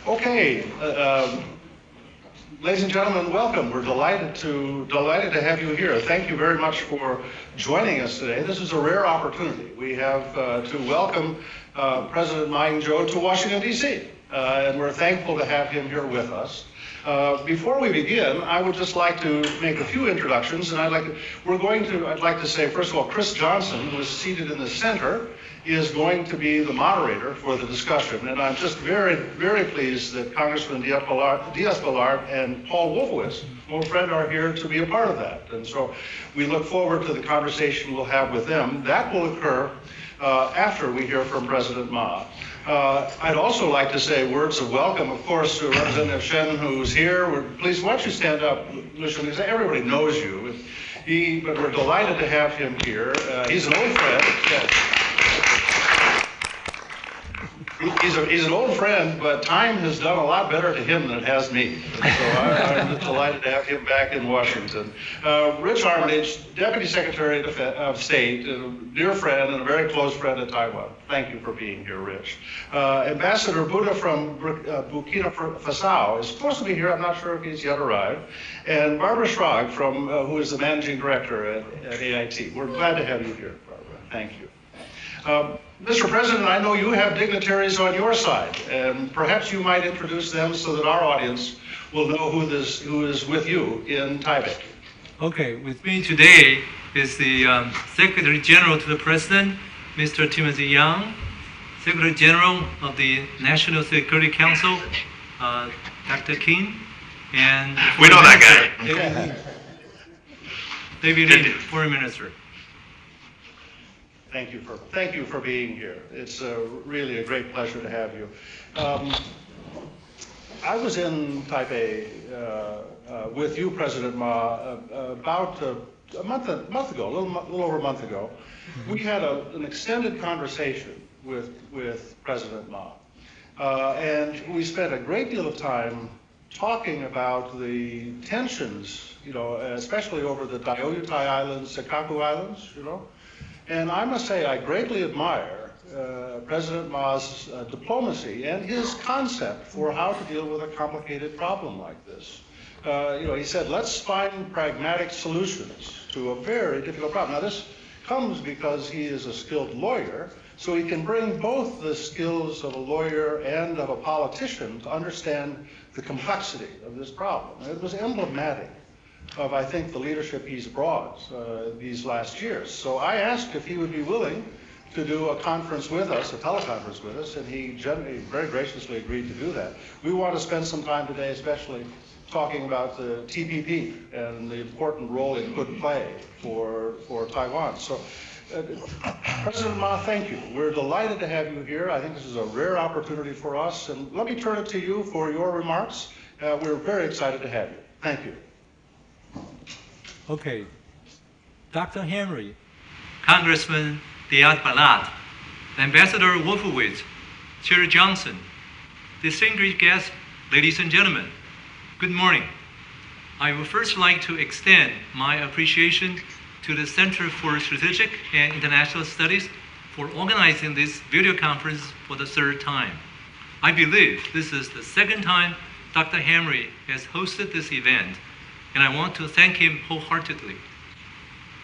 Okay, ladies and gentlemen, welcome. We're delighted to have you here. Thank you very much for joining us today. This is a rare opportunity. We have to welcome President Ma Ying-jeou to Washington, D.C., and we're thankful to have him here with us. Before we begin, I would just like to make a few introductions, and I'd like to say, first of all, Chris Johnson, who is seated in the center, is going to be the moderator for the discussion. And I'm just very, very pleased that Congressman Diaz-Balart and Paul Wolfowitz, old friend, are here to be a part of that. And so we look forward to the conversation we'll have with them. That will occur after we hear from President Ma. I'd also like to say words of welcome, of course, to Representative Shen, who's here. Please, why don't you stand up, Lucian? Everybody knows you. But we're delighted to have him here. He's an old friend. Yes. He's an old friend, but time has done a lot better to him than it has me. And so I'm delighted to have him back in Washington. Rich Armitage, Deputy Secretary of State, a dear friend and a very close friend of Taiwan. Thank you for being here, Rich. Ambassador Buddha from Burkina Faso is supposed to be here. I'm not sure if he's yet arrived. And Barbara Schrag, who is the Managing Director at AIT. We're glad to have you here, Barbara. Thank you. Mr. President, I know you have dignitaries on your side, and perhaps you might introduce them so that our audience will know who is with you in Taipei. Okay, with me today is the Secretary General to the President, Mr. Timothy Yang, Secretary General of the National Security Council, Dr. King, and we know that guy. David Lee, Foreign Minister. Thank you for being here. It's really a great pleasure to have you. I was in Taipei with you, President Ma, about a month ago, a little over a month ago. We had an extended conversation with President Ma, and we spent a great deal of time talking about the tensions, especially over the Diaoyutai Islands, Senkaku Islands, And I must say, I greatly admire President Ma's diplomacy and his concept for how to deal with a complicated problem like this. He said, let's find pragmatic solutions to a very difficult problem. Now, this comes because he is a skilled lawyer, so he can bring both the skills of a lawyer and of a politician to understand the complexity of this problem. And it was emblematic of, I think, the leadership he's brought these last years. So I asked if he would be willing to do a conference with us, a teleconference with us, and he very graciously agreed to do that. We want to spend some time today especially talking about the TPP and the important role it could play for Taiwan. So President Ma, thank you. We're delighted to have you here. I think this is a rare opportunity for us, and let me turn it to you for your remarks. We're very excited to have you. Thank you. Okay, Dr. Hamre, Congressman Diaz-Balart, Ambassador Wolfowitz, Chair Johnson, distinguished guests, ladies and gentlemen, good morning. I would first like to extend my appreciation to the Center for Strategic and International Studies for organizing this video conference for the third time. I believe this is the second time Dr. Hamre has hosted this event, and I want to thank him wholeheartedly.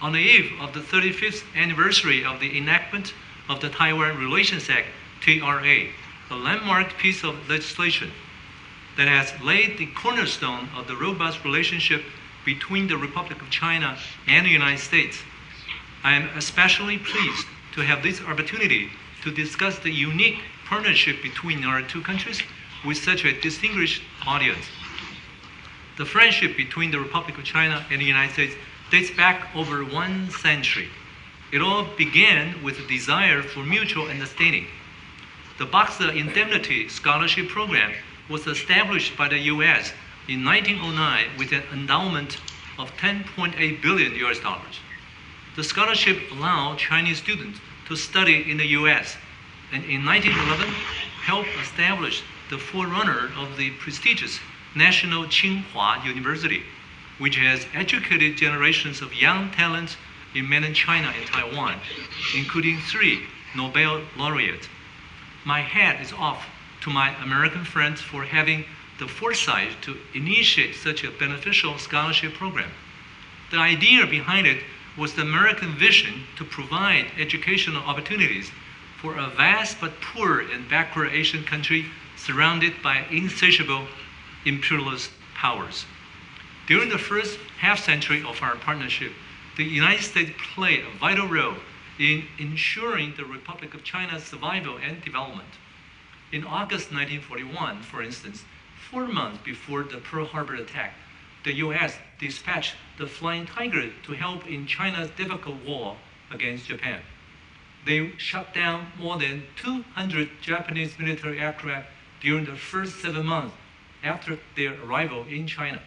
On the eve of the 35th anniversary of the enactment of the Taiwan Relations Act, TRA, a landmark piece of legislation that has laid the cornerstone of the robust relationship between the Republic of China and the United States, I am especially pleased to have this opportunity to discuss the unique partnership between our two countries with such a distinguished audience. The friendship between the Republic of China and the United States dates back over 1 century. It all began with a desire for mutual understanding. The Boxer Indemnity Scholarship Program was established by the U.S. in 1909 with an endowment of $10.8 billion. The scholarship allowed Chinese students to study in the U.S. and in 1911 helped establish the forerunner of the prestigious National Tsinghua University, which has educated generations of young talents in mainland China and Taiwan, including 3 Nobel laureates. My hat is off to my American friends for having the foresight to initiate such a beneficial scholarship program. The idea behind it was the American vision to provide educational opportunities for a vast but poor and backward Asian country surrounded by insatiable imperialist powers. During the first half-century of our partnership, the United States played a vital role in ensuring the Republic of China's survival and development. In August 1941, for instance, 4 months before the Pearl Harbor attack, the U.S. dispatched the Flying Tiger to help in China's difficult war against Japan. They shot down more than 200 Japanese military aircraft during the first 7 months after their arrival in China.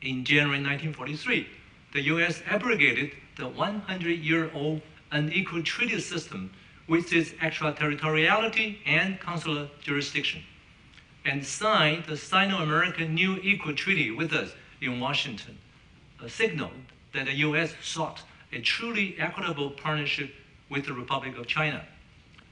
In January 1943, the U.S. abrogated the 100-year-old unequal treaty system with its extraterritoriality and consular jurisdiction, and signed the Sino-American New Equal Treaty with us in Washington, a signal that the U.S. sought a truly equitable partnership with the Republic of China.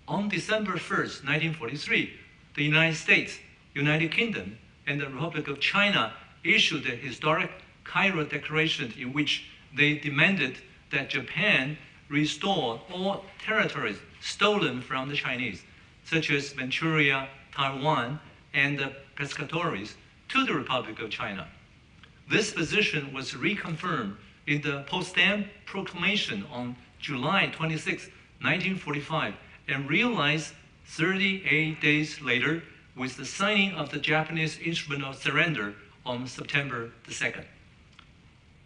On December 1st, 1943, the United States, United Kingdom, and the Republic of China issued the historic Cairo Declaration in which they demanded that Japan restore all territories stolen from the Chinese, such as Manchuria, Taiwan, and the Pescatories, to the Republic of China. This position was reconfirmed in the Potsdam Proclamation on July 26, 1945, and realized 38 days later with the signing of the Japanese Instrument of Surrender on September the 2nd.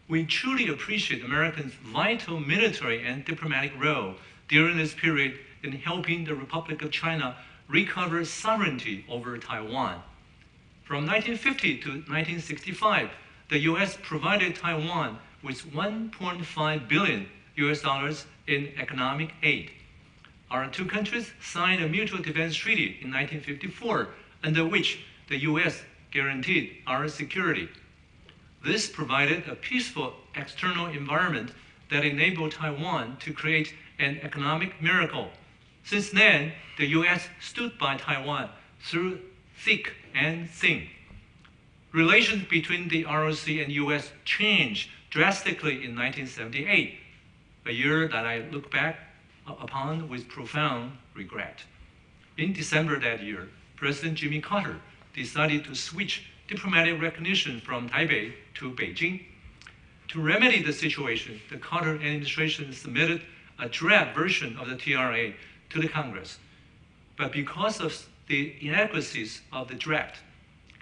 We truly appreciate Americans' vital military and diplomatic role during this period in helping the Republic of China recover sovereignty over Taiwan. From 1950 to 1965, the U.S. provided Taiwan with $1.5 billion in economic aid. Our two countries signed a mutual defense treaty in 1954, under which the U.S. guaranteed our security. This provided a peaceful external environment that enabled Taiwan to create an economic miracle. Since then, the U.S. stood by Taiwan through thick and thin. Relations between the ROC and U.S. changed drastically in 1978, a year that I look back upon with profound regret. In December that year, President Jimmy Carter decided to switch diplomatic recognition from Taipei to Beijing. To remedy the situation, the Carter administration submitted a draft version of the TRA to the Congress. But because of the inadequacies of the draft,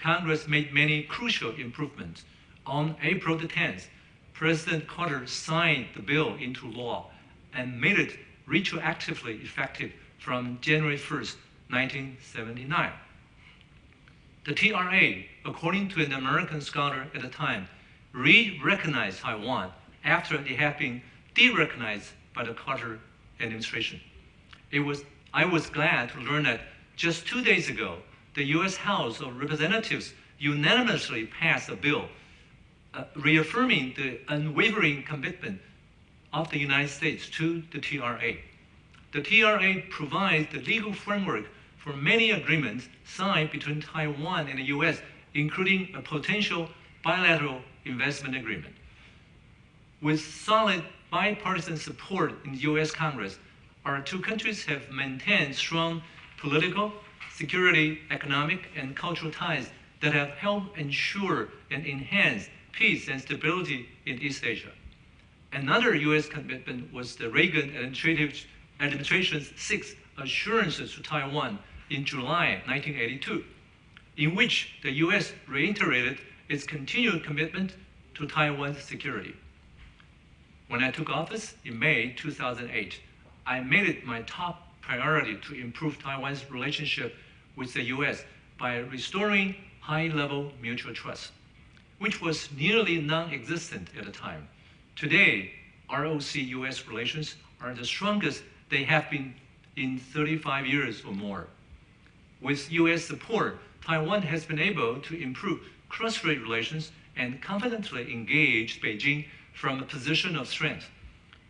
Congress made many crucial improvements. On April the 10th, President Carter signed the bill into law and made it retroactively effective from January 1st, 1979. The TRA, according to an American scholar at the time, re-recognized Taiwan after it had been de-recognized by the Carter administration. I was glad to learn that just 2 days ago, the U.S. House of Representatives unanimously passed a bill reaffirming the unwavering commitment of the United States to the TRA. The TRA provides the legal framework for many agreements signed between Taiwan and the U.S., including a potential bilateral investment agreement. With solid bipartisan support in the U.S. Congress, our two countries have maintained strong political, security, economic, and cultural ties that have helped ensure and enhance peace and stability in East Asia. Another U.S. commitment was the Reagan administration's 6 assurances to Taiwan in July 1982, in which the U.S. reiterated its continued commitment to Taiwan's security. When I took office in May 2008, I made it my top priority to improve Taiwan's relationship with the U.S. by restoring high-level mutual trust, which was nearly non-existent at the time. Today, ROC-U.S. relations are the strongest they have been in 35 years or more. With U.S. support, Taiwan has been able to improve cross-strait relations and confidently engage Beijing from a position of strength.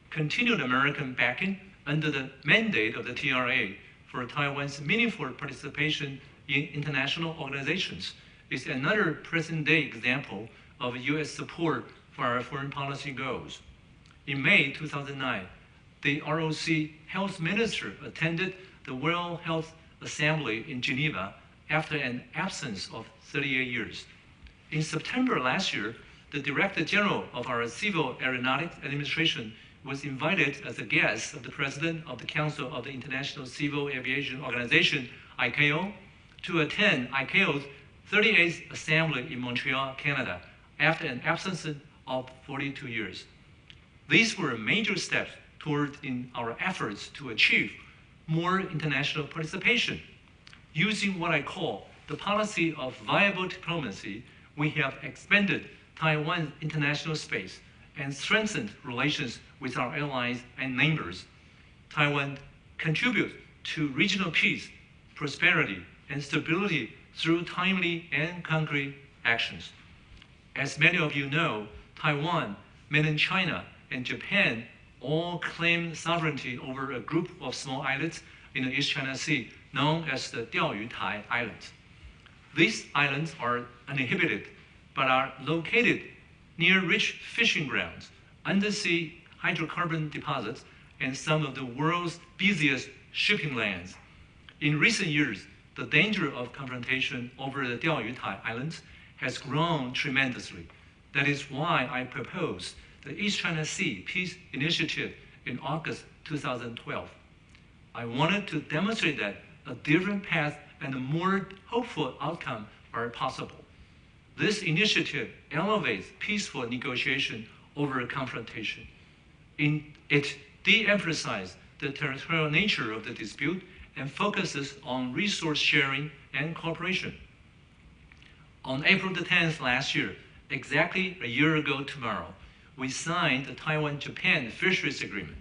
Continued American backing under the mandate of the TRA for Taiwan's meaningful participation in international organizations is another present-day example of U.S. support for our foreign policy goals. In May 2009, the ROC health minister attended the World Health Assembly in Geneva after an absence of 38 years. In September last year, the Director General of our Civil Aeronautics Administration was invited as a guest of the President of the Council of the International Civil Aviation Organization, ICAO, to attend ICAO's 38th Assembly in Montreal, Canada, after an absence of 42 years. These were major steps toward in our efforts to achieve more international participation. Using what I call the policy of viable diplomacy, we have expanded Taiwan's international space and strengthened relations with our allies and neighbors. Taiwan contributes to regional peace, prosperity, and stability through timely and concrete actions. As many of you know, Taiwan, Mainland China, and Japan all claim sovereignty over a group of small islands in the East China Sea known as the Diaoyutai Islands. These islands are uninhabited, but are located near rich fishing grounds, undersea hydrocarbon deposits, and some of the world's busiest shipping lanes. In recent years, the danger of confrontation over the Diaoyutai Islands has grown tremendously. That is why I proposed the East China Sea Peace Initiative in August 2012. I wanted to demonstrate that a different path and a more hopeful outcome are possible. This initiative elevates peaceful negotiation over confrontation. It de-emphasizes the territorial nature of the dispute and focuses on resource sharing and cooperation. On April the 10th last year, exactly a year ago tomorrow, we signed the Taiwan-Japan Fisheries Agreement.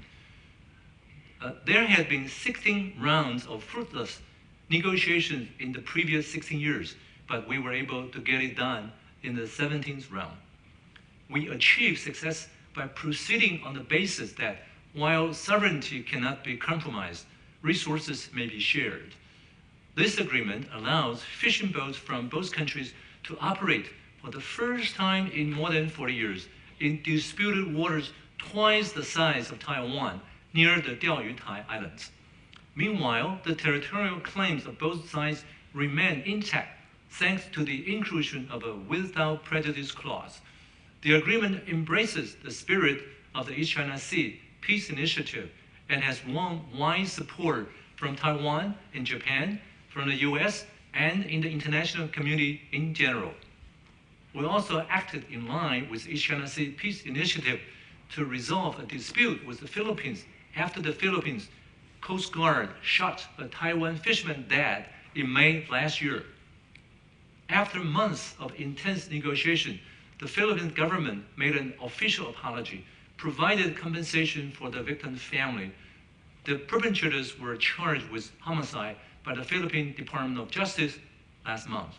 There had been 16 rounds of fruitless negotiations in the previous 16 years, but we were able to get it done in the 17th round. We achieved success by proceeding on the basis that while sovereignty cannot be compromised, resources may be shared. This agreement allows fishing boats from both countries to operate for the first time in more than 40 years in disputed waters twice the size of Taiwan near the Diaoyutai Islands. Meanwhile, the territorial claims of both sides remain intact thanks to the inclusion of a without prejudice clause. The agreement embraces the spirit of the East China Sea Peace Initiative and has won wide support from Taiwan and Japan, from the US, and in the international community in general. We also acted in line with East China Sea Peace Initiative to resolve a dispute with the Philippines after the Philippines Coast Guard shot a Taiwan fisherman dead in May last year. After months of intense negotiation, the Philippine government made an official apology, provided compensation for the victim's family. The perpetrators were charged with homicide by the Philippine Department of Justice last month.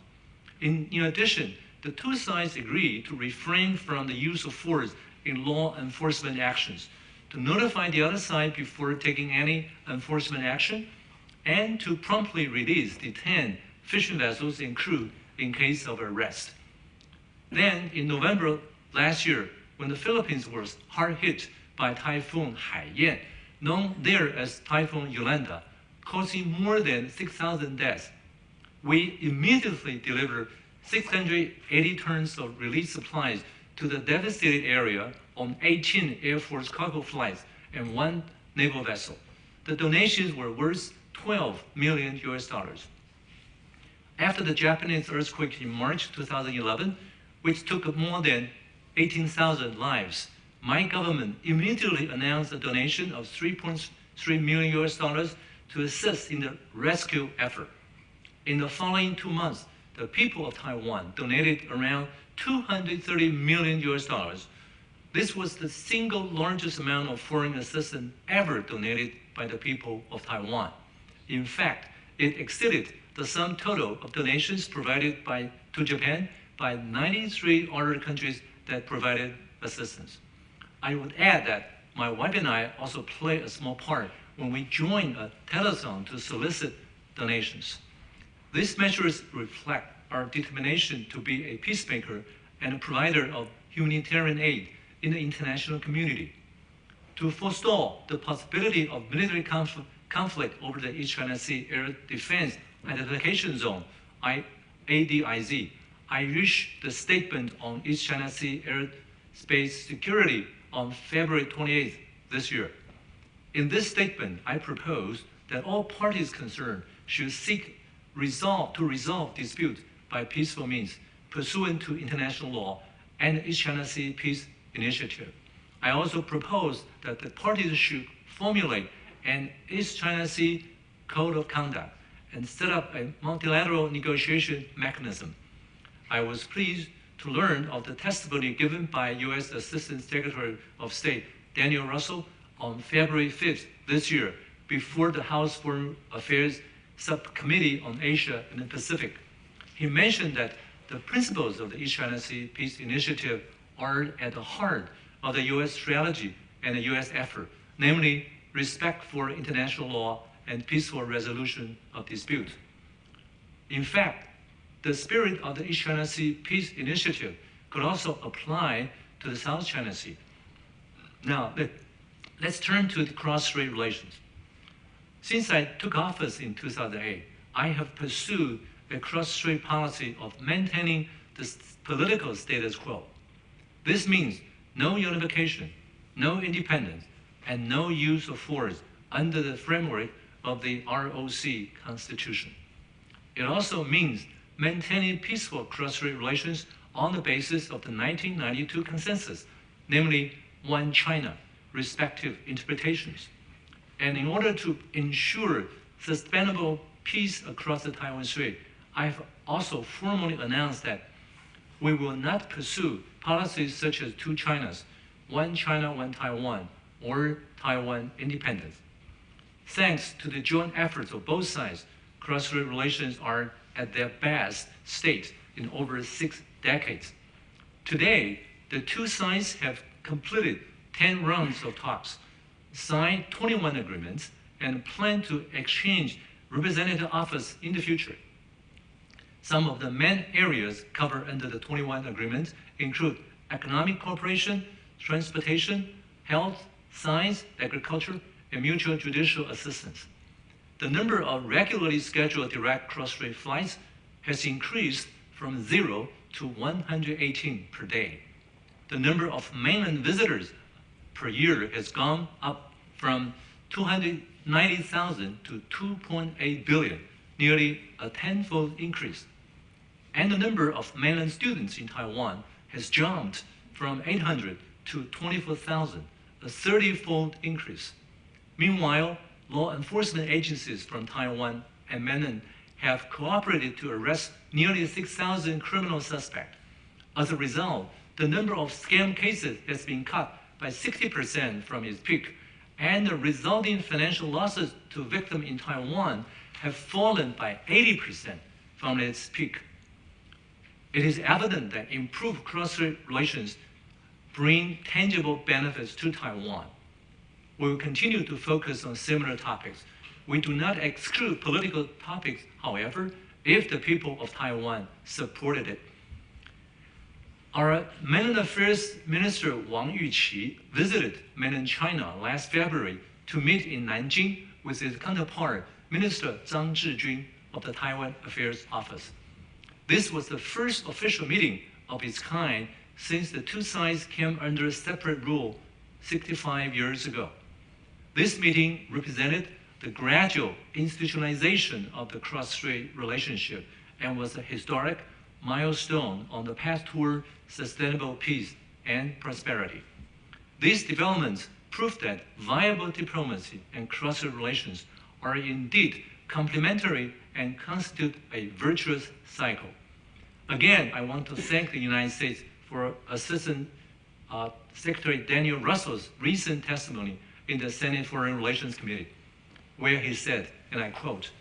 In addition, the two sides agreed to refrain from the use of force in law enforcement actions, to notify the other side before taking any enforcement action, and to promptly release detained fishing vessels and crew in case of arrest. Then, in November last year, when the Philippines was hard hit by Typhoon Haiyan, known there as Typhoon Yolanda, causing more than 6,000 deaths, we immediately delivered 680 tons of relief supplies to the devastated area on 18 Air Force cargo flights and 1 naval vessel. The donations were worth $12 million. After the Japanese earthquake in March 2011, which took more than 18,000 lives, my government immediately announced a donation of $3.3 million to assist in the rescue effort. In the following 2 months, the people of Taiwan donated around $230 million. This was the single largest amount of foreign assistance ever donated by the people of Taiwan. In fact, it exceeded the sum total of donations provided to Japan by 93 other countries that provided assistance. I would add that my wife and I also played a small part when we joined a telethon to solicit donations. These measures reflect our determination to be a peacemaker and a provider of humanitarian aid in the international community. To forestall the possibility of military conflict over the East China Sea Air Defense Identification Zone, ADIZ, I issued the statement on East China Sea airspace security on February 28th this year. In this statement, I propose that all parties concerned should seek to resolve disputes by peaceful means, pursuant to international law and the East China Sea Peace Initiative. I also propose that the parties should formulate an East China Sea Code of Conduct and set up a multilateral negotiation mechanism. I was pleased to learn of the testimony given by U.S. Assistant Secretary of State Daniel Russell on February 5th this year before the House Foreign Affairs Subcommittee on Asia and the Pacific. He mentioned that the principles of the East China Sea Peace Initiative are at the heart of the U.S. strategy and the U.S. effort, namely respect for international law and peaceful resolution of disputes. In fact, the spirit of the East China Sea Peace Initiative could also apply to the South China Sea. Now, let's turn to the cross-strait relations. Since I took office in 2008, I have pursued a cross-strait policy of maintaining the political status quo. This means no unification, no independence, and no use of force under the framework of the ROC Constitution. It also means maintaining peaceful cross-strait relations on the basis of the 1992 consensus, namely one China, respective interpretations. And in order to ensure sustainable peace across the Taiwan Strait, I have also formally announced that we will not pursue policies such as two Chinas, one China, one Taiwan, or Taiwan independence. Thanks to the joint efforts of both sides, cross-strait relations are at their best state in over 6 decades. Today, the two sides have completed 10 rounds of talks, signed 21 agreements, and plan to exchange representative office in the future. Some of the main areas covered under the 21 agreements include economic cooperation, transportation, health, science, agriculture, and mutual judicial assistance. The number of regularly scheduled direct cross-strait flights has increased from 0 to 118 per day. The number of mainland visitors per year has gone up from 290,000 to 2.8 billion, nearly a tenfold increase. And the number of mainland students in Taiwan has jumped from 800 to 24,000, a 30-fold increase. Meanwhile, law enforcement agencies from Taiwan and Mainland have cooperated to arrest nearly 6,000 criminal suspects. As a result, the number of scam cases has been cut by 60% from its peak, and the resulting financial losses to victims in Taiwan have fallen by 80% from its peak. It is evident that improved cross-strait relations bring tangible benefits to Taiwan. We will continue to focus on similar topics. We do not exclude political topics, however, if the people of Taiwan supported it. Our Mainland Affairs Minister Wang Yuqi visited Mainland China last February to meet in Nanjing with his counterpart, Minister Zhang Zhijun of the Taiwan Affairs Office. This was the first official meeting of its kind since the two sides came under separate rule 65 years ago. This meeting represented the gradual institutionalization of the cross-strait relationship and was a historic milestone on the path toward sustainable peace and prosperity. These developments prove that viable diplomacy and cross-strait relations are indeed complementary and constitute a virtuous cycle. Again, I want to thank the United States for Assistant Secretary Daniel Russell's recent testimony in the Senate Foreign Relations Committee, where he said, and I quote,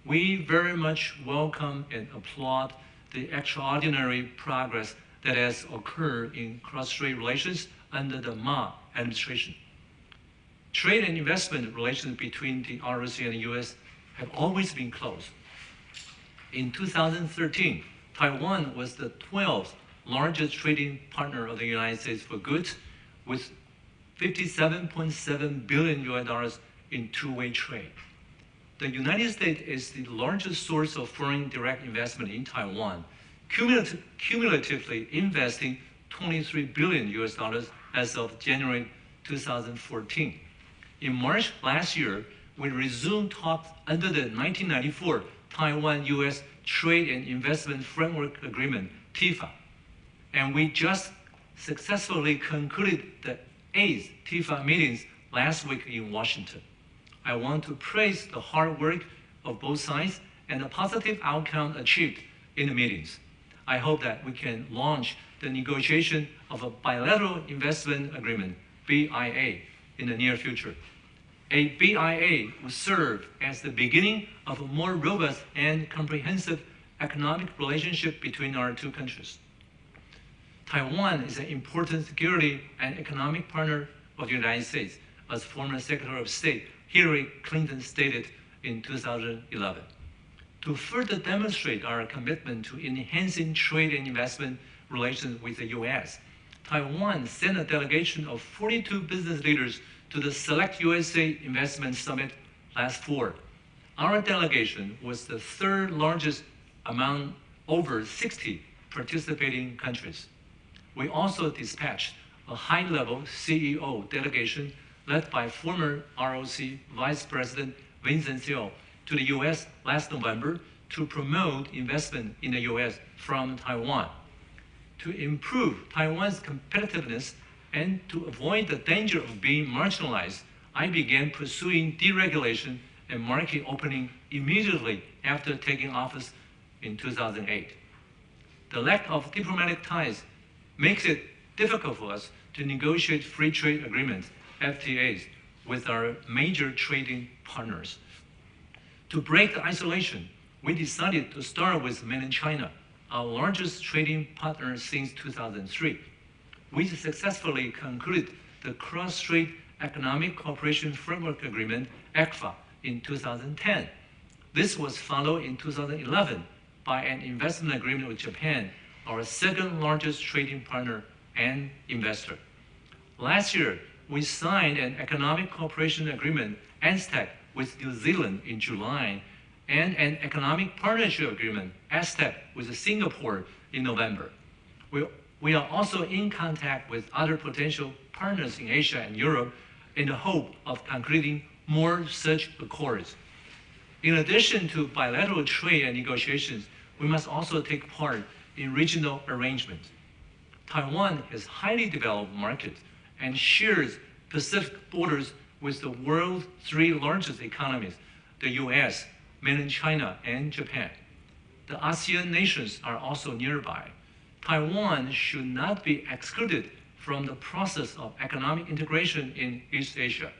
"We very much welcome and applaud the extraordinary progress that has occurred in cross-strait relations under the Ma administration. Trade and investment relations between the ROC and the U.S. have always been close. In 2013, Taiwan was the 12th largest trading partner of the United States for goods, with $57.7 billion in two-way trade. The United States is the largest source of foreign direct investment in Taiwan, cumulatively investing $23 billion as of January 2014. In March last year, we resumed talks under the 1994 Taiwan-U.S. Trade and Investment Framework Agreement, TIFA, and we just successfully concluded the 8th TIFA meetings last week in Washington. I want to praise the hard work of both sides and the positive outcome achieved in the meetings. I hope that we can launch the negotiation of a bilateral investment agreement, BIA, in the near future. A BIA will serve as the beginning of a more robust and comprehensive economic relationship between our two countries. Taiwan is an important security and economic partner of the United States, as former Secretary of State Hillary Clinton stated in 2011. To further demonstrate our commitment to enhancing trade and investment relations with the U.S., Taiwan sent a delegation of 42 business leaders to the Select USA Investment Summit last fall. Our delegation was the third largest among over 60 participating countries. We also dispatched a high-level CEO delegation led by former ROC Vice President Vincent Seo to the U.S. last November to promote investment in the U.S. from Taiwan. To improve Taiwan's competitiveness and to avoid the danger of being marginalized, I began pursuing deregulation and market opening immediately after taking office in 2008. The lack of diplomatic ties makes it difficult for us to negotiate free trade agreements, FTAs, with our major trading partners. To break the isolation, we decided to start with Mainland China, our largest trading partner since 2003. We successfully concluded the Cross-Strait Economic Cooperation Framework Agreement, ECFA, in 2010. This was followed in 2011 by an investment agreement with Japan, our second largest trading partner and investor. Last year, we signed an economic cooperation agreement, ANZTEC, with New Zealand in July, and an economic partnership agreement, ASTEC, with Singapore in November. We are also in contact with other potential partners in Asia and Europe in the hope of concluding more such accords. In addition to bilateral trade and negotiations, we must also take part in regional arrangements. Taiwan has highly developed markets and shares Pacific borders with the world's three largest economies, the US, Mainland China, and Japan. The ASEAN nations are also nearby. Taiwan should not be excluded from the process of economic integration in East Asia.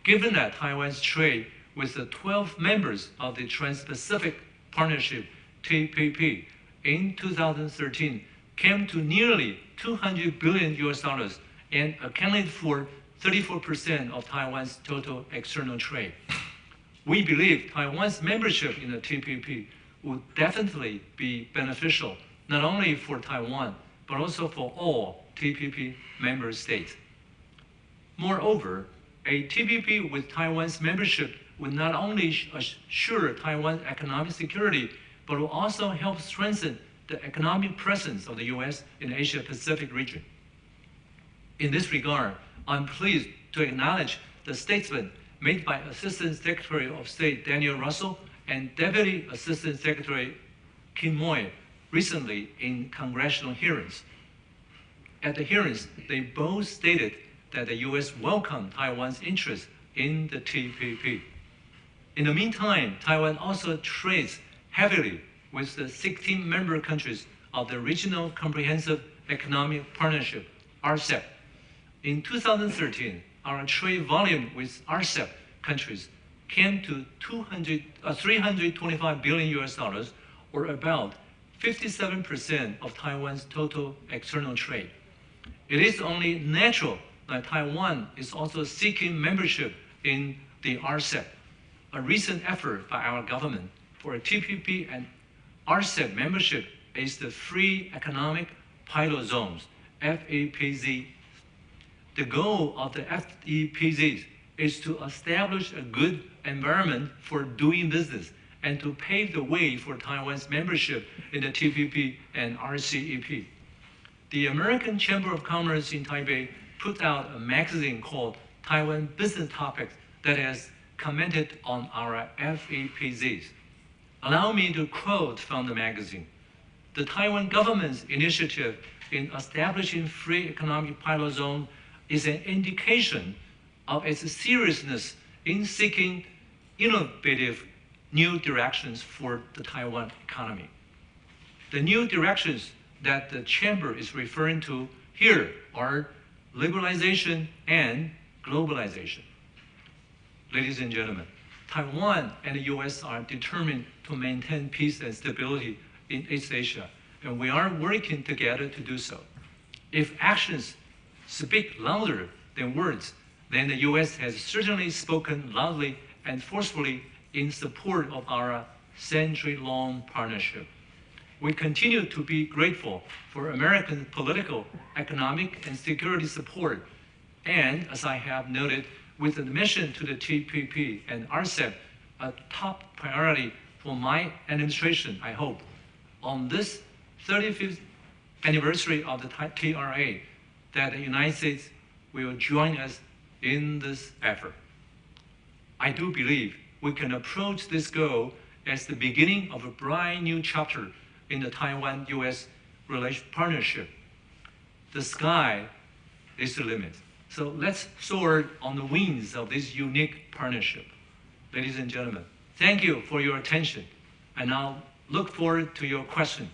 Given that Taiwan's trade with the 12 members of the Trans-Pacific Partnership, TPP, in 2013 came to nearly $200 billion and accounted for 34% of Taiwan's total external trade. We believe Taiwan's membership in the TPP would definitely be beneficial, not only for Taiwan, but also for all TPP member states. Moreover, a TPP with Taiwan's membership would not only assure Taiwan's economic security, but will also help strengthen the economic presence of the U.S. in the Asia-Pacific region. In this regard, I'm pleased to acknowledge the statement made by Assistant Secretary of State Daniel Russell and Deputy Assistant Secretary Kim Moy recently in congressional hearings. At the hearings, they both stated that the U.S. welcomed Taiwan's interest in the TPP. In the meantime, Taiwan also trades heavily with the 16 member countries of the Regional Comprehensive Economic Partnership, Rcep. In 2013, our trade volume with Rcep countries came to $325 billion, or about 57% of Taiwan's total external trade. It is only natural that Taiwan is also seeking membership in the Rcep. A recent effort by our government for TPP and Rcep membership is the Free Economic Pilot Zones, FEPZ. The goal of the FEPZs is to establish a good environment for doing business and to pave the way for Taiwan's membership in the TPP and RCEP. The American Chamber of Commerce in Taipei put out a magazine called Taiwan Business Topics that has commented on our FEPZs. Allow me to quote from the magazine. The Taiwan government's initiative in establishing free economic pilot zone is an indication of its seriousness in seeking innovative new directions for the Taiwan economy. The new directions that the Chamber is referring to here are liberalization and globalization. Ladies and gentlemen, Taiwan and the US are determined to maintain peace and stability in East Asia, and we are working together to do so. If actions speak louder than words, then the US has certainly spoken loudly and forcefully in support of our century-long partnership. We continue to be grateful for American political, economic, and security support, and as I have noted, with admission to the TPP and Rcep a top priority for my administration, I hope, on this 35th anniversary of the TRA, that the United States will join us in this effort. I do believe we can approach this goal as the beginning of a bright new chapter in the Taiwan-US partnership. The sky is the limit. So let's soar on the wings of this unique partnership. Ladies and gentlemen, thank you for your attention. I now look forward to your questions.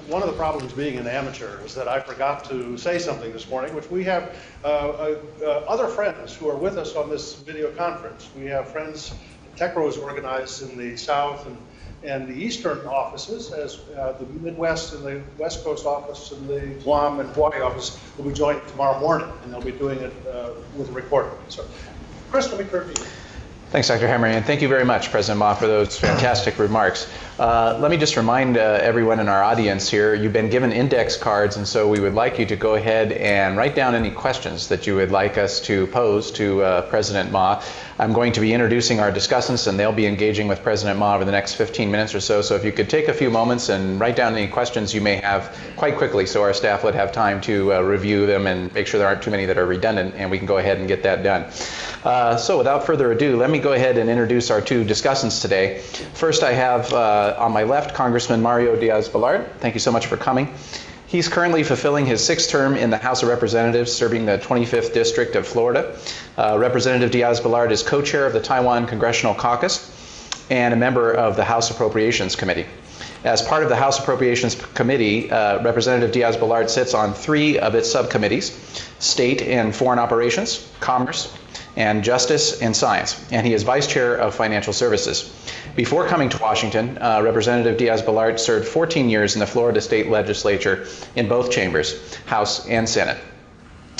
One of the problems being an amateur is that I forgot to say something this morning, which we have other friends who are with us on this video conference. We have friends, TECRO is organized in the South and the Eastern offices, as the Midwest and the West Coast office and the Guam and Hawaii office will be joined tomorrow morning, and they'll be doing it with a recording. So, Chris, let me turn to you. Thanks, Dr. Hamre, and thank you very much, President Ma, for those fantastic remarks. Let me just remind everyone in our audience here, you've been given index cards, and so we would like you to go ahead and write down any questions that you would like us to pose to President Ma. I'm going to be introducing our discussants, and they'll be engaging with President Ma over the next 15 minutes or so. So if you could take a few moments and write down any questions you may have quite quickly so our staff would have time to review them and make sure there aren't too many that are redundant, and we can go ahead and get that done. So without further ado, let me go ahead and introduce our two discussants today. First, I have on my left Congressman Mario Diaz-Balart. Thank you so much for coming. He's currently fulfilling his 6th term in the House of Representatives, serving the 25th District of Florida. Representative Diaz-Balart is co-chair of the Taiwan Congressional Caucus and a member of the House Appropriations Committee. As part of the House Appropriations Committee, Representative Diaz-Balart sits on 3 of its subcommittees: State and Foreign Operations, Commerce, and Justice and Science, and he is Vice Chair of Financial Services. Before coming to Washington, Representative Diaz-Balart served 14 years in the Florida State Legislature in both chambers, House and Senate.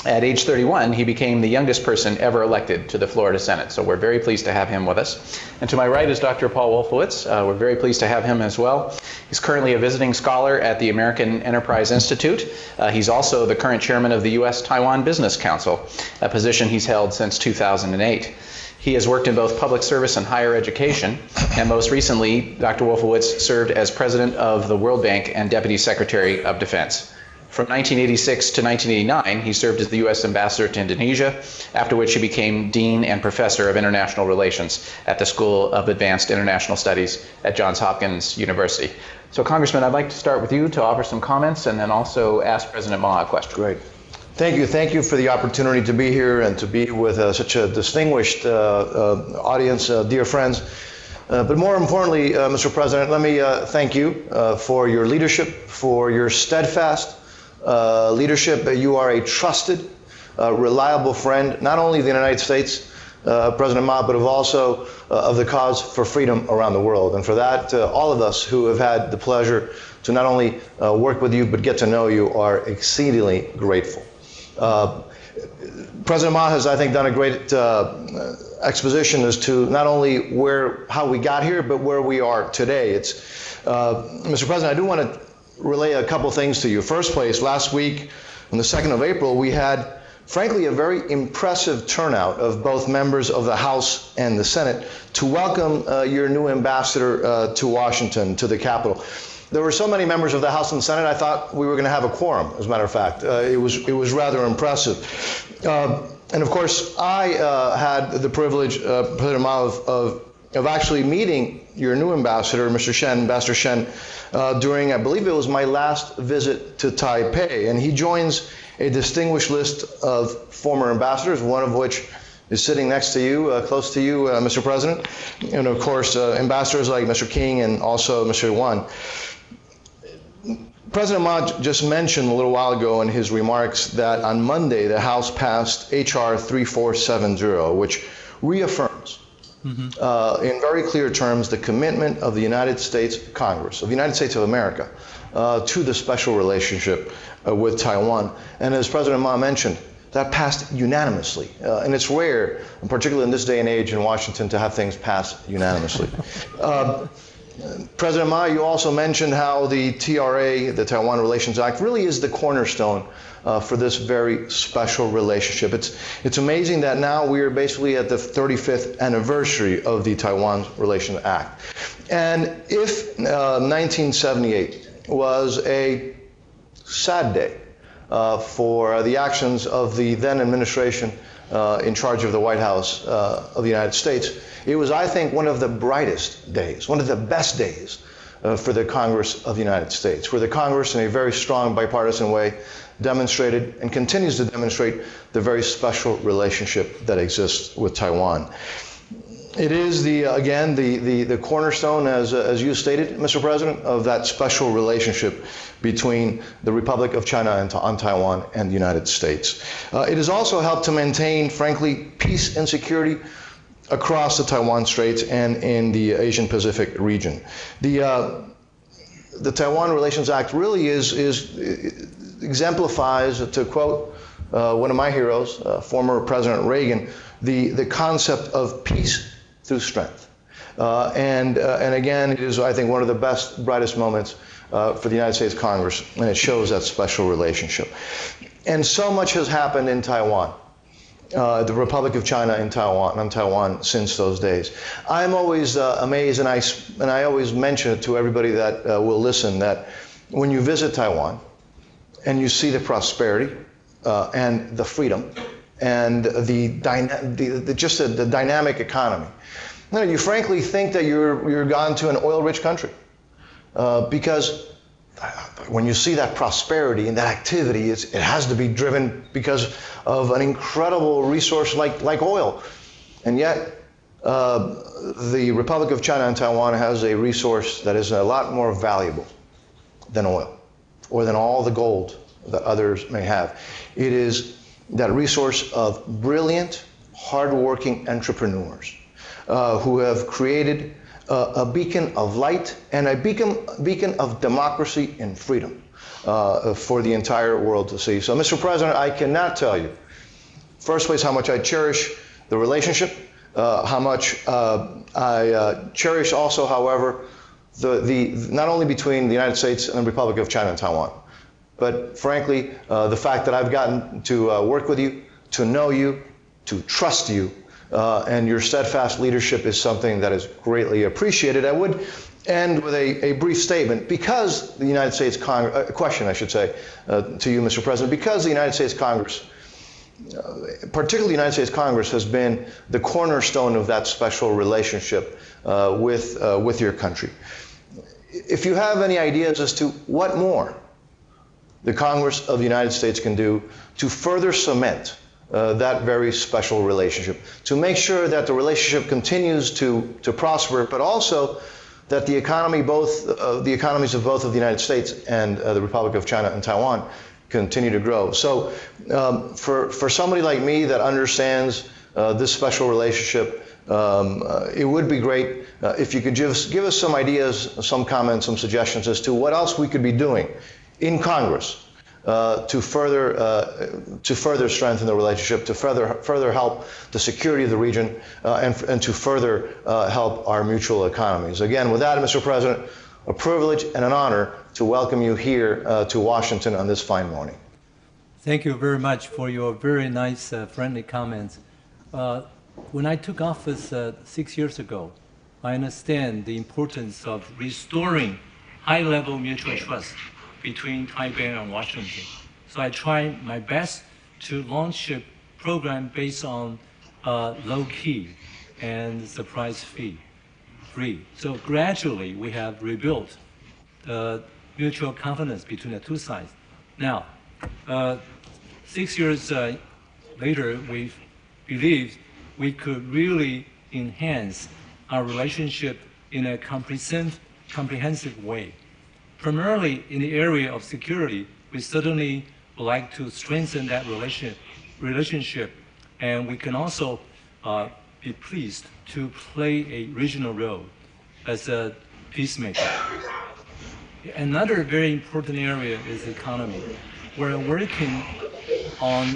At age 31, he became the youngest person ever elected to the Florida Senate, so we're very pleased to have him with us. And to my right is Dr. Paul Wolfowitz. We're very pleased to have him as well. He's currently a visiting scholar at the American Enterprise Institute. He's also the current chairman of the U.S.-Taiwan Business Council, a position he's held since 2008. He has worked in both public service and higher education, and most recently, Dr. Wolfowitz served as president of the World Bank and Deputy Secretary of Defense. From 1986 to 1989, he served as the U.S. Ambassador to Indonesia, after which he became Dean and Professor of International Relations at the School of Advanced International Studies at Johns Hopkins University. So, Congressman, I'd like to start with you to offer some comments and then also ask President Ma a question. Great. Thank you. Thank you for the opportunity to be here and to be with such a distinguished audience, dear friends. But more importantly, Mr. President, let me thank you for your leadership, for your steadfast leadership. You are a trusted, reliable friend, not only of the United States, President Ma, but of the cause for freedom around the world. And for that, all of us who have had the pleasure to not only work with you but get to know you are exceedingly grateful. President Ma has, I think, done a great exposition as to not only how we got here, but where we are today. Mr. President, I do want to relay a couple things to you. First place, last week, on the 2nd of April, we had, frankly, a very impressive turnout of both members of the House and the Senate to welcome your new ambassador to Washington, to the Capitol. There were so many members of the House and Senate, I thought we were going to have a quorum, as a matter of fact. It was rather impressive. And of course, I had the privilege, President Ma, of actually meeting your new ambassador, Ambassador Shen, during, I believe it was my last visit to Taipei. And he joins a distinguished list of former ambassadors, one of which is sitting next to you, close to you, Mr. President. And of course, ambassadors like Mr. King and also Mr. Wan. President Ma just mentioned a little while ago in his remarks that on Monday the House passed H.R. 3470, which reaffirms in very clear terms the commitment of the United States Congress, of the United States of America, to the special relationship with Taiwan. And as President Ma mentioned, that passed unanimously. And it's rare, particularly in this day and age in Washington, to have things pass unanimously. President Ma, you also mentioned how the TRA, the Taiwan Relations Act, really is the cornerstone for this very special relationship. It's amazing that now we are basically at the 35th anniversary of the Taiwan Relations Act. And if 1978 was a sad day for the actions of the then administration in charge of the White House of the United States, it was, I think, one of the brightest days, one of the best days for the Congress of the United States, where the Congress, in a very strong bipartisan way, demonstrated and continues to demonstrate the very special relationship that exists with Taiwan. It is again the cornerstone, as you stated, Mr. President, of that special relationship between the Republic of China on Taiwan and the United States. It has also helped to maintain, frankly, peace and security across the Taiwan Straits and in the Asian Pacific region. The Taiwan Relations Act really exemplifies, to quote one of my heroes, former President Reagan, the concept of peace through strength. And again, it is, I think, one of the best, brightest moments for the United States Congress, and it shows that special relationship. And so much has happened in Taiwan, the Republic of China on Taiwan since those days. I'm always amazed, and I always mention it to everybody that will listen, that when you visit Taiwan and you see the prosperity and the freedom and the dynamic economy, you frankly think that you're gone to an oil-rich country, because when you see that prosperity and that activity, it has to be driven because of an incredible resource like oil. And yet, the Republic of China and Taiwan has a resource that is a lot more valuable than oil, or than all the gold that others may have. It is that resource of brilliant, hardworking entrepreneurs who have created a beacon of light and a beacon of democracy and freedom for the entire world to see. So, Mr. President, I cannot tell you, first place, how much I cherish the relationship, how much I cherish also, however, the not only between the United States and the Republic of China and Taiwan, but frankly, the fact that I've gotten to work with you, to know you, to trust you, and your steadfast leadership is something that is greatly appreciated. I would end with a brief statement. Because the United States Congress, question I should say, to you, Mr. President, because the United States Congress, particularly the United States Congress, has been the cornerstone of that special relationship with your country. If you have any ideas as to what more the Congress of the United States can do to further cement that very special relationship, to make sure that the relationship continues to prosper, but also that the economy, the economies of both of the United States and the Republic of China and Taiwan continue to grow. So for somebody like me that understands this special relationship. It would be great if you could just give us some ideas, some comments, some suggestions as to what else we could be doing in Congress to further strengthen the relationship, to further help the security of the region, and to further help our mutual economies. Again, with that, Mr. President, a privilege and an honor to welcome you here to Washington on this fine morning. Thank you very much for your very nice, friendly comments. When I took office 6 years ago, I understand the importance of restoring high-level mutual trust between Taipei and Washington. So I tried my best to launch a program based on low-key and surprise-free. So gradually, we have rebuilt mutual confidence between the two sides. Now, 6 years later, we believed we could really enhance our relationship in a comprehensive way. Primarily in the area of security, we certainly would like to strengthen that relationship, and we can also be pleased to play a regional role as a peacemaker. Another very important area is the economy. We're working on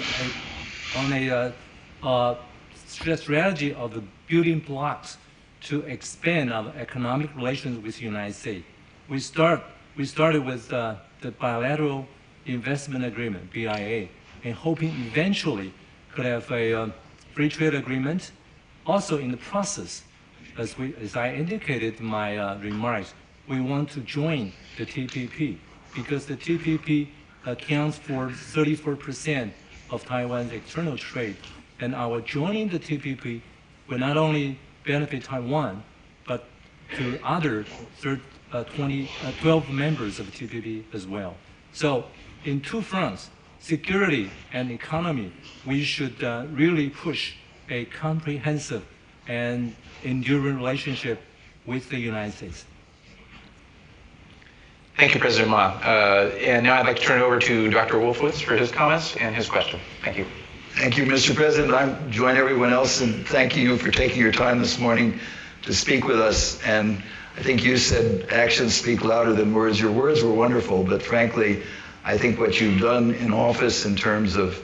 a strategy of the building blocks to expand our economic relations with the United States. We started with the bilateral investment agreement, BIA, and hoping eventually could have a free trade agreement. Also in the process, as I indicated in my remarks, we want to join the TPP because the TPP accounts for 34% of Taiwan's external trade. And our joining the TPP will not only benefit Taiwan, but to other 12 members of the TPP as well. So in two fronts, security and economy, we should really push a comprehensive and enduring relationship with the United States. Thank you, President Ma. And now I'd like to turn it over to Dr. Wolfowitz for his comments and his question. Thank you. Thank you, Mr. President. I join everyone else in thanking you for taking your time this morning to speak with us. And I think you said actions speak louder than words. Your words were wonderful, but frankly, I think what you've done in office in terms of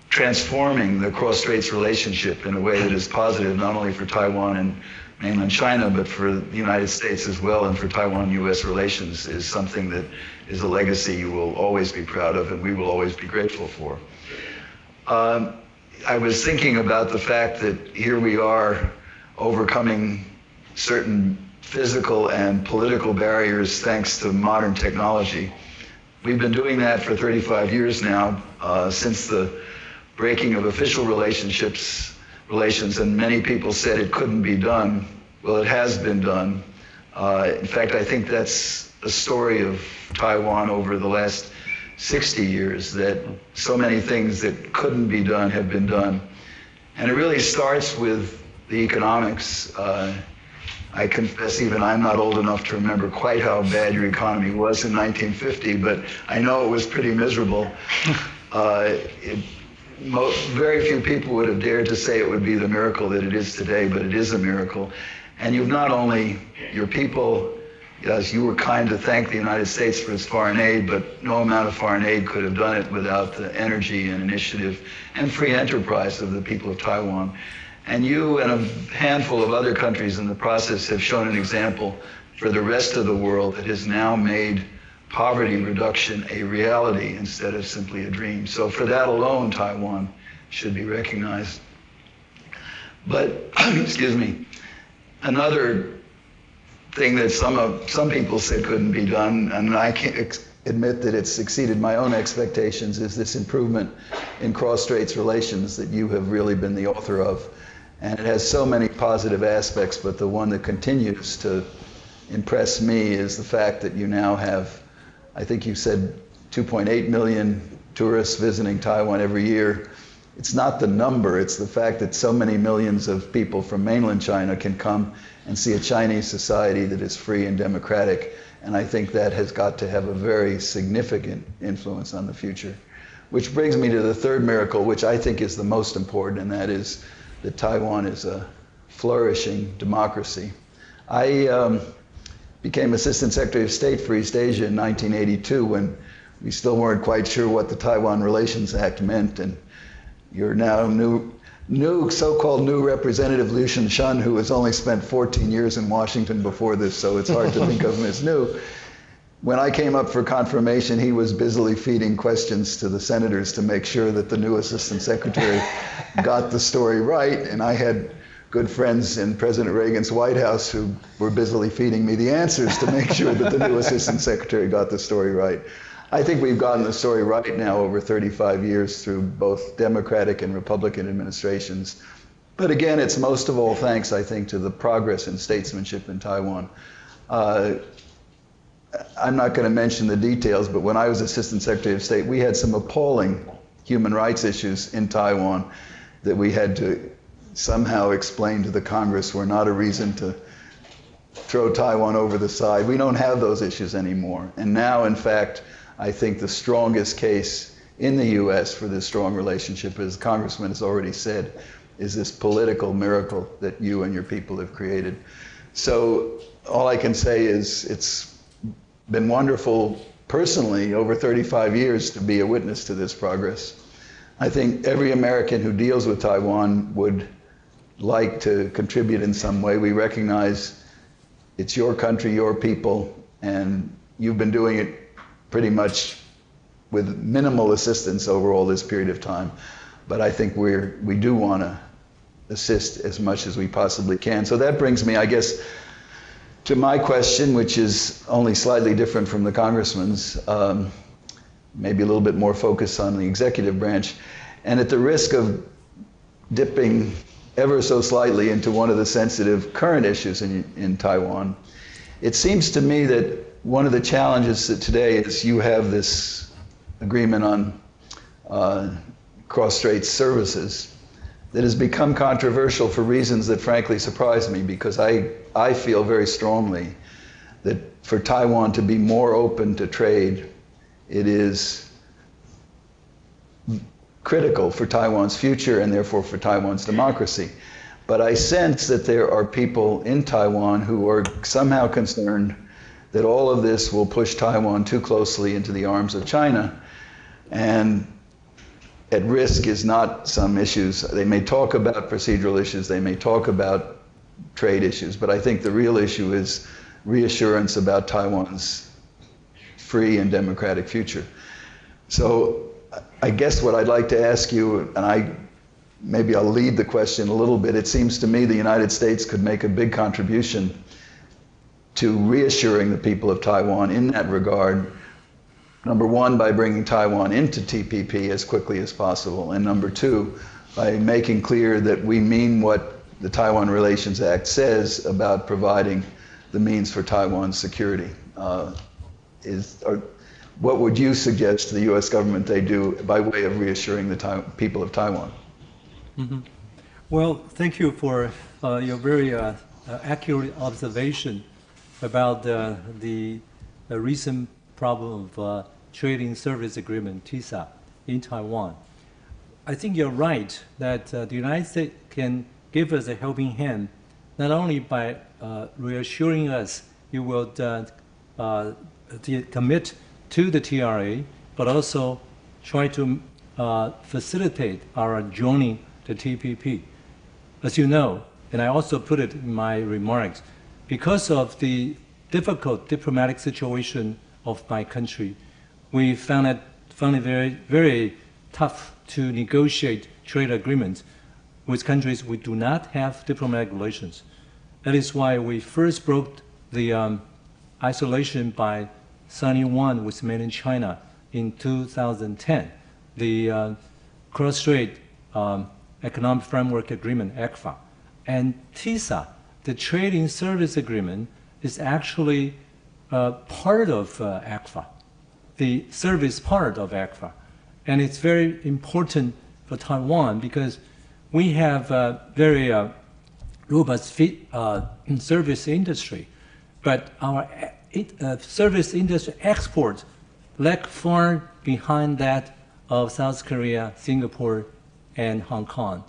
transforming the cross-straits relationship in a way that is positive, not only for Taiwan and mainland China, but for the United States as well, and for Taiwan-U.S. relations, is something that is a legacy you will always be proud of and we will always be grateful for. I was thinking about the fact that here we are overcoming certain physical and political barriers thanks to modern technology. We've been doing that for 35 years now, since the breaking of official relations, and many people said it couldn't be done. Well, it has been done. In fact, I think that's a story of Taiwan over the last 60 years, that so many things that couldn't be done have been done. And it really starts with the economics. I confess even I'm not old enough to remember quite how bad your economy was in 1950, but I know it was pretty miserable. Very few people would have dared to say it would be the miracle that it is today, but it is a miracle. And you've not only, your people, yes, you were kind to thank the United States for its foreign aid, but no amount of foreign aid could have done it without the energy and initiative and free enterprise of the people of Taiwan. And you and a handful of other countries in the process have shown an example for the rest of the world that has now made poverty reduction a reality instead of simply a dream. So for that alone, Taiwan should be recognized. But, excuse me, another thing that some people said couldn't be done, and I can't admit that it's exceeded my own expectations, is this improvement in cross-straits relations that you have really been the author of. And it has so many positive aspects, but the one that continues to impress me is the fact that you now have, I think you said 2.8 million tourists visiting Taiwan every year. It's not the number, it's the fact that so many millions of people from mainland China can come and see a Chinese society that is free and democratic. And I think that has got to have a very significant influence on the future. Which brings me to the third miracle, which I think is the most important, and that is that Taiwan is a flourishing democracy. I became Assistant Secretary of State for East Asia in 1982 when we still weren't quite sure what the Taiwan Relations Act meant, and you're now new so-called new Representative Liu Shinshan, who has only spent 14 years in Washington before this, so it's hard to think of him as new. When I came up for confirmation, he was busily feeding questions to the senators to make sure that the new Assistant Secretary got the story right, and I had good friends in President Reagan's White House who were busily feeding me the answers to make sure that the new Assistant Secretary got the story right. I think we've gotten the story right now over 35 years through both Democratic and Republican administrations. But again, it's most of all thanks, I think, to the progress in statesmanship in Taiwan. I'm not going to mention the details, but when I was Assistant Secretary of State, we had some appalling human rights issues in Taiwan that we had to somehow explain to the Congress were not a reason to throw Taiwan over the side. We don't have those issues anymore. And now, in fact, I think the strongest case in the U.S. for this strong relationship, as the Congressman has already said, is this political miracle that you and your people have created. So all I can say is it's been wonderful personally over 35 years to be a witness to this progress. I think every American who deals with Taiwan would like to contribute in some way. We recognize it's your country, your people, and you've been doing it pretty much with minimal assistance over all this period of time. But I think we do want to assist as much as we possibly can. So that brings me, I guess, to my question, which is only slightly different from the Congressman's, maybe a little bit more focused on the executive branch. And at the risk of dipping ever so slightly into one of the sensitive current issues in Taiwan, it seems to me that one of the challenges today is you have this agreement on cross-strait services that has become controversial for reasons that frankly surprise me, because I feel very strongly that for Taiwan to be more open to trade, it is critical for Taiwan's future and therefore for Taiwan's democracy. But I sense that there are people in Taiwan who are somehow concerned that all of this will push Taiwan too closely into the arms of China, and at risk is not some issues. They may talk about procedural issues, they may talk about trade issues, but I think the real issue is reassurance about Taiwan's free and democratic future. So I guess what I'd like to ask you, and maybe I'll lead the question a little bit, it seems to me the United States could make a big contribution to reassuring the people of Taiwan in that regard. Number one, by bringing Taiwan into TPP as quickly as possible, and number two, by making clear that we mean what the Taiwan Relations Act says about providing the means for Taiwan's security. What would you suggest to the U.S. government they do by way of reassuring the people of Taiwan? Mm-hmm. Well, thank you for your very accurate observation about the recent problem of Trading Service Agreement, TISA, in Taiwan. I think you're right that the United States can give us a helping hand, not only by reassuring us you will commit to the TRA, but also try to facilitate our joining the TPP. As you know, and I also put it in my remarks, because of the difficult diplomatic situation of my country, we found it very, very tough to negotiate trade agreements with countries we do not have diplomatic relations. That is why we first broke the isolation by signing one with Mainland China in 2010, the Cross-Strait Economic Framework Agreement, ECFA. And TISA, the Trading Service Agreement, is actually part of ECFA, the service part of ECFA. And it's very important for Taiwan because we have a very robust service industry, but our service industry exports lag far behind that of South Korea, Singapore, and Hong Kong.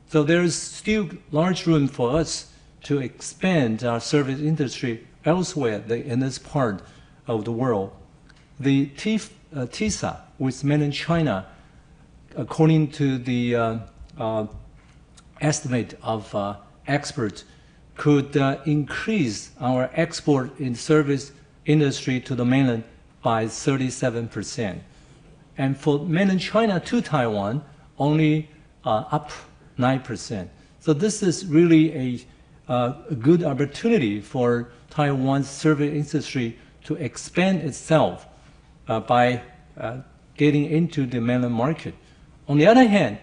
So there is still large room for us to expand our service industry elsewhere in this part of the world. The TISA with Mainland China, according to the estimate of experts, could increase our export in service industry to the mainland by 37%. And for Mainland China to Taiwan, only up 9%. So this is really a good opportunity for Taiwan's service industry to expand itself by getting into the mainland market. On the other hand,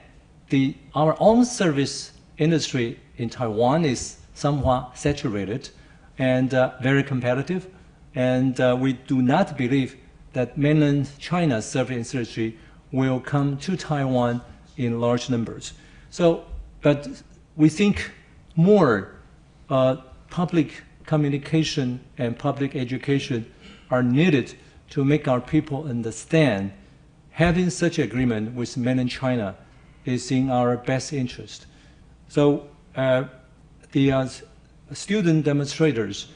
our own service industry in Taiwan is somewhat saturated and very competitive, and we do not believe that mainland China's service industry will come to Taiwan in large numbers. So, but we think more public communication and public education are needed to make our people understand having such agreement with mainland China is in our best interest. So the student demonstrators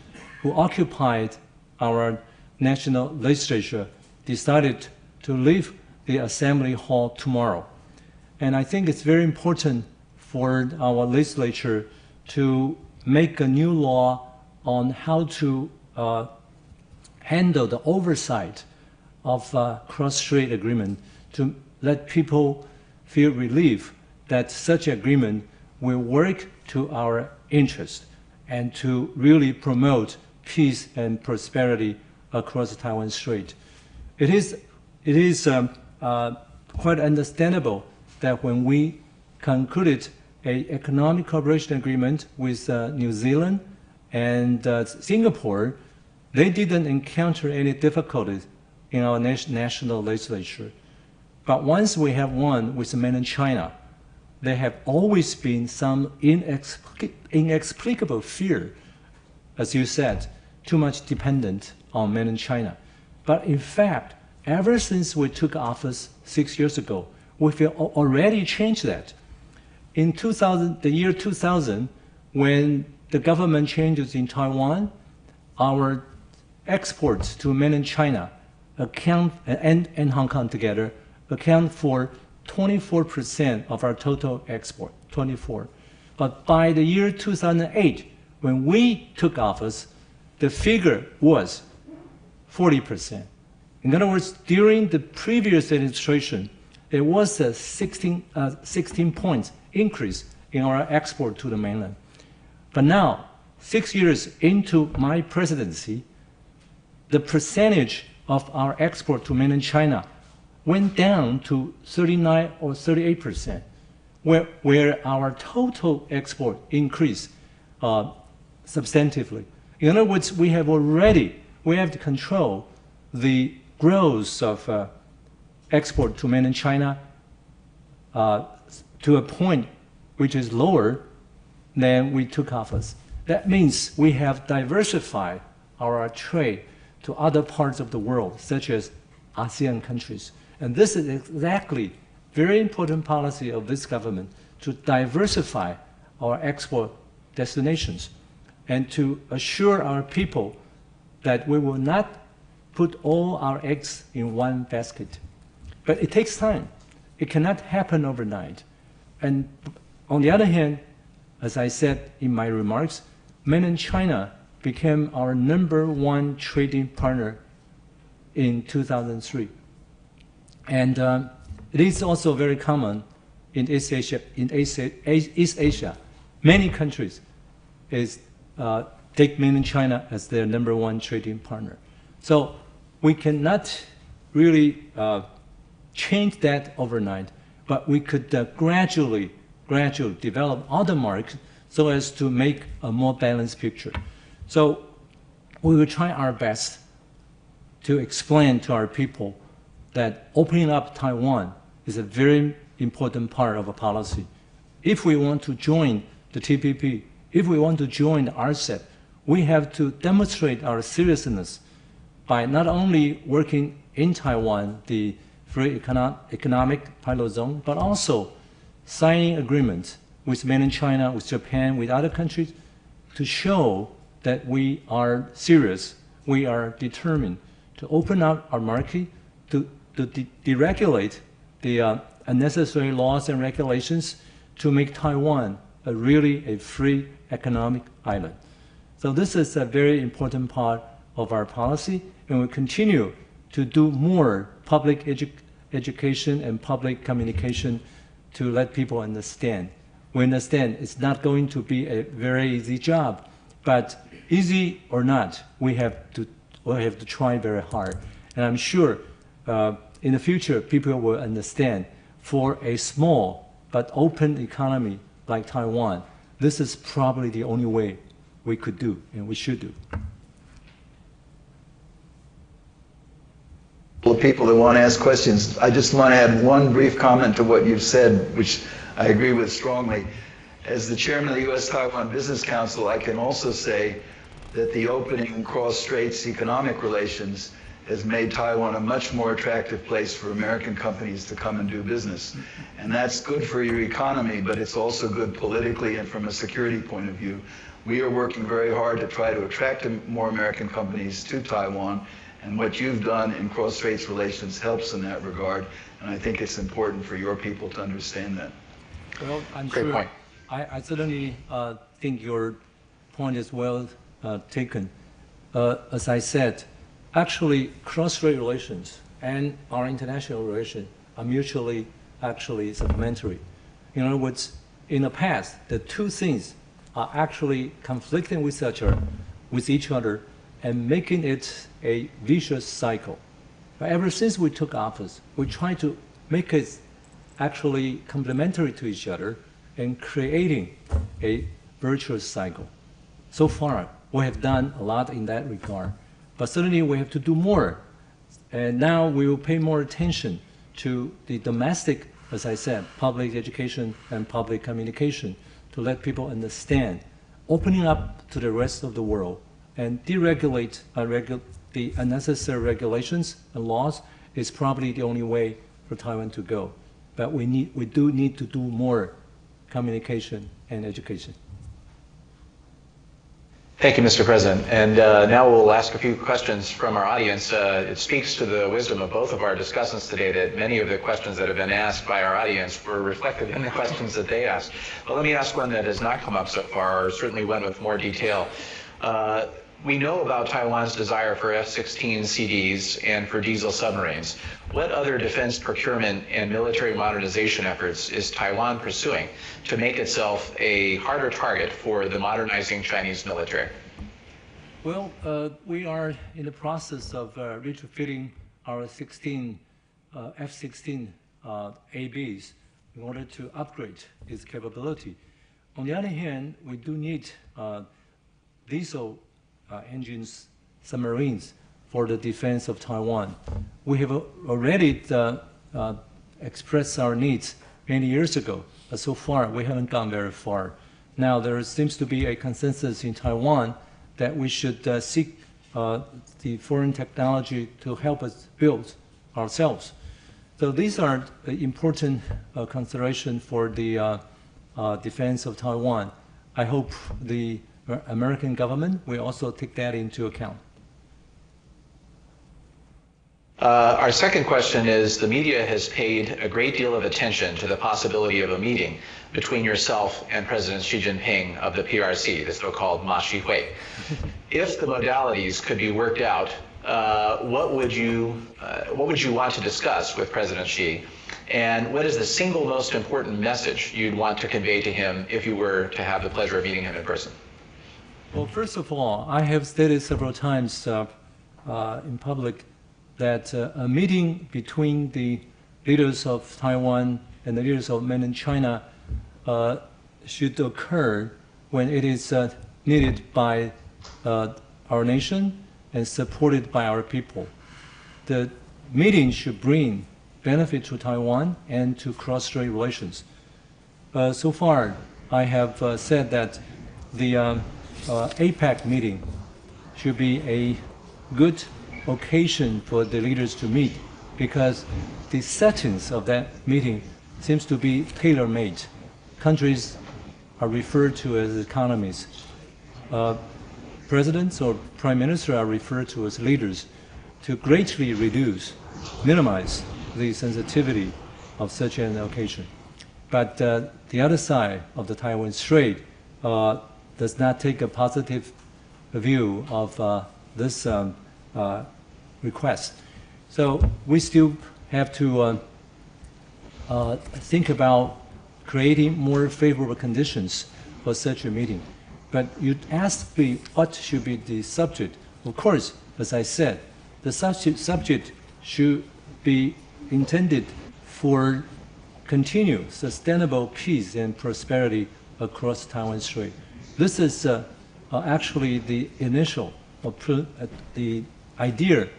who occupied our national legislature decided to leave the assembly hall tomorrow. And I think it's very important for our legislature to make a new law on how to handle the oversight of cross-strait agreement to let people feel relief that such agreement will work to our interest and to really promote peace and prosperity across the Taiwan Strait. It is quite understandable that when we concluded an economic cooperation agreement with New Zealand and Singapore, they didn't encounter any difficulties in our national legislature. But once we have one with mainland China, there have always been some inexplicable fear, as you said, too much dependent on mainland China. But in fact, ever since we took office 6 years ago, we have already changed that. In the year 2000, when the government changes in Taiwan, our exports to mainland China and Hong Kong together account for 24% of our total export, 24. But by the year 2008, when we took office, the figure was 40%. In other words, during the previous administration, there was a 16 points increase in our export to the mainland. But now, 6 years into my presidency, the percentage of our export to mainland China went down to 39 or 38%, where our total export increased substantively. In other words, we have to control the growth of export to mainland China to a point which is lower than we took office. That means we have diversified our trade to other parts of the world, such as ASEAN countries. And this is exactly very important policy of this government to diversify our export destinations and to assure our people that we will not put all our eggs in one basket. But it takes time. It cannot happen overnight. And on the other hand, as I said in my remarks, mainland China became our #1 trading partner in 2003. And it is also very common in East Asia. Many countries take mainland China as their #1 trading partner. So we cannot really change that overnight, but we could gradually develop other markets so as to make a more balanced picture. So we will try our best to explain to our people that opening up Taiwan is a very important part of a policy. If we want to join the TPP, if we want to join the Rcep, we have to demonstrate our seriousness by not only working in Taiwan, the free economic pilot zone, but also signing agreements with mainland China, with Japan, with other countries to show that we are serious, we are determined to open up our market, to deregulate the unnecessary laws and regulations to make Taiwan really a free economic island. So this is a very important part of our policy, and we continue to do more public education and public communication to let people understand. We understand it's not going to be a very easy job, but easy or not, we'll have to try very hard. And I'm sure in the future, people will understand for a small but open economy like Taiwan, this is probably the only way we could do and we should do. People that want to ask questions, I just want to add one brief comment to what you've said, which I agree with strongly. As the chairman of the U.S.-Taiwan Business Council, I can also say that the opening cross-straits economic relations has made Taiwan a much more attractive place for American companies to come and do business. And that's good for your economy, but it's also good politically and from a security point of view. We are working very hard to try to attract more American companies to Taiwan, and what you've done in cross-straits relations helps in that regard, and I think it's important for your people to understand that. Well, I'm Great sure point. I certainly think your point is well taken. As I said, actually, cross-strait relations and our international relations are mutually actually supplementary. In other words, in the past, the two things are actually conflicting with each other and making it a vicious cycle. But ever since we took office, we tried to make it actually complementary to each other and creating a virtuous cycle. So far, we have done a lot in that regard, but certainly we have to do more. And now we will pay more attention to the domestic, as I said, public education and public communication to let people understand, opening up to the rest of the world and deregulate the unnecessary regulations and laws is probably the only way for Taiwan to go. But we do need to do more communication and education. Thank you, Mr. President. And now we'll ask a few questions from our audience. It speaks to the wisdom of both of our discussants today that many of the questions that have been asked by our audience were reflected in the questions that they asked. But let me ask one that has not come up so far, or certainly one with more detail. We know about Taiwan's desire for F-16 CDs and for diesel submarines. What other defense procurement and military modernization efforts is Taiwan pursuing to make itself a harder target for the modernizing Chinese military? Well, we are in the process of retrofitting our F-16 ABs in order to upgrade its capability. On the other hand, we do need diesel engines, submarines for the defense of Taiwan. We have already expressed our needs many years ago, but so far we haven't gone very far. Now there seems to be a consensus in Taiwan that we should seek the foreign technology to help us build ourselves. So these are important considerations for the defense of Taiwan. I hope the American government will also take that into account. Our second question is, the media has paid a great deal of attention to the possibility of a meeting between yourself and President Xi Jinping of the PRC, the so-called Ma Xi Hui. If the modalities could be worked out, what would you want to discuss with President Xi? And what is the single most important message you'd want to convey to him if you were to have the pleasure of meeting him in person? Well, first of all, I have stated several times in public that a meeting between the leaders of Taiwan and the leaders of mainland China should occur when it is needed by our nation and supported by our people. The meeting should bring benefit to Taiwan and to cross-strait relations. So far, I have said that the APEC meeting should be a good occasion for the leaders to meet because the settings of that meeting seems to be tailor-made. Countries are referred to as economies. Presidents or prime minister are referred to as leaders to greatly minimize the sensitivity of such an occasion. But the other side of the Taiwan Strait does not take a positive view of this request. So we still have to think about creating more favorable conditions for such a meeting. But you asked me what should be the subject. Of course, as I said, the subject should be intended for continued sustainable peace and prosperity across Taiwan Strait. This is actually the initial, the idea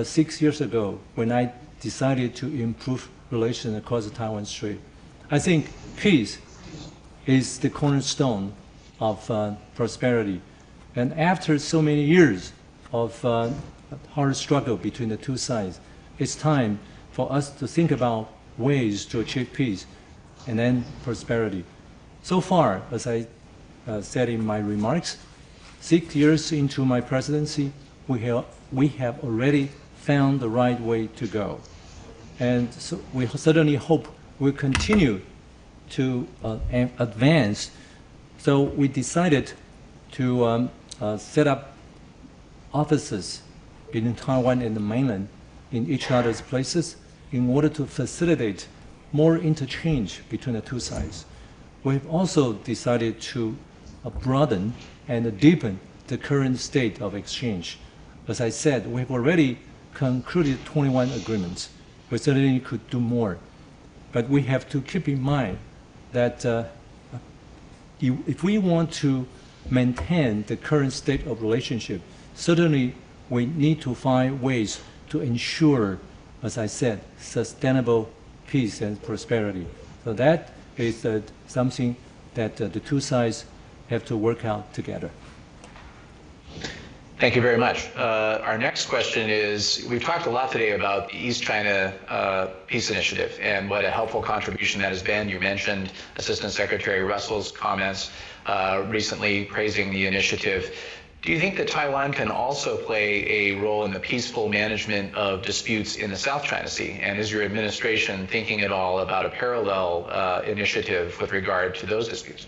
6 years ago when I decided to improve relations across the Taiwan Strait. I think peace is the cornerstone of prosperity. And after so many years of hard struggle between the two sides, it's time for us to think about ways to achieve peace and then prosperity. So far, as I said in my remarks, 6 years into my presidency, we have already found the right way to go. And so we certainly hope we'll continue to advance. So we decided to set up offices in Taiwan and the mainland in each other's places in order to facilitate more interchange between the two sides. We've also decided to broaden and deepen the current state of exchange. As I said, we've already concluded 21 agreements. We certainly could do more. But we have to keep in mind that if we want to maintain the current state of relationship, certainly we need to find ways to ensure, as I said, sustainable peace and prosperity. So that is something that the two sides have to work out together. Thank you very much. Our next question is, we've talked a lot today about the East China Peace Initiative and what a helpful contribution that has been. You mentioned Assistant Secretary Russell's comments recently praising the initiative. Do you think that Taiwan can also play a role in the peaceful management of disputes in the South China Sea? And is your administration thinking at all about a parallel initiative with regard to those disputes?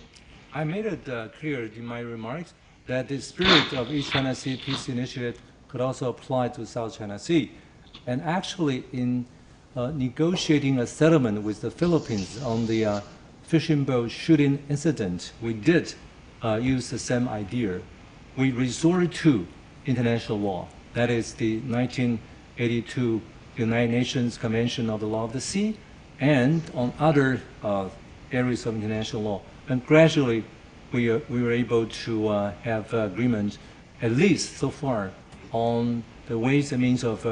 I made it clear in my remarks that the spirit of East China Sea Peace Initiative could also apply to South China Sea. And actually, in negotiating a settlement with the Philippines on the fishing boat shooting incident, we did use the same idea. We resorted to international law. That is the 1982 United Nations Convention of the Law of the Sea, and on other areas of international law. And gradually, we were able to have agreement, at least so far, on the ways and means of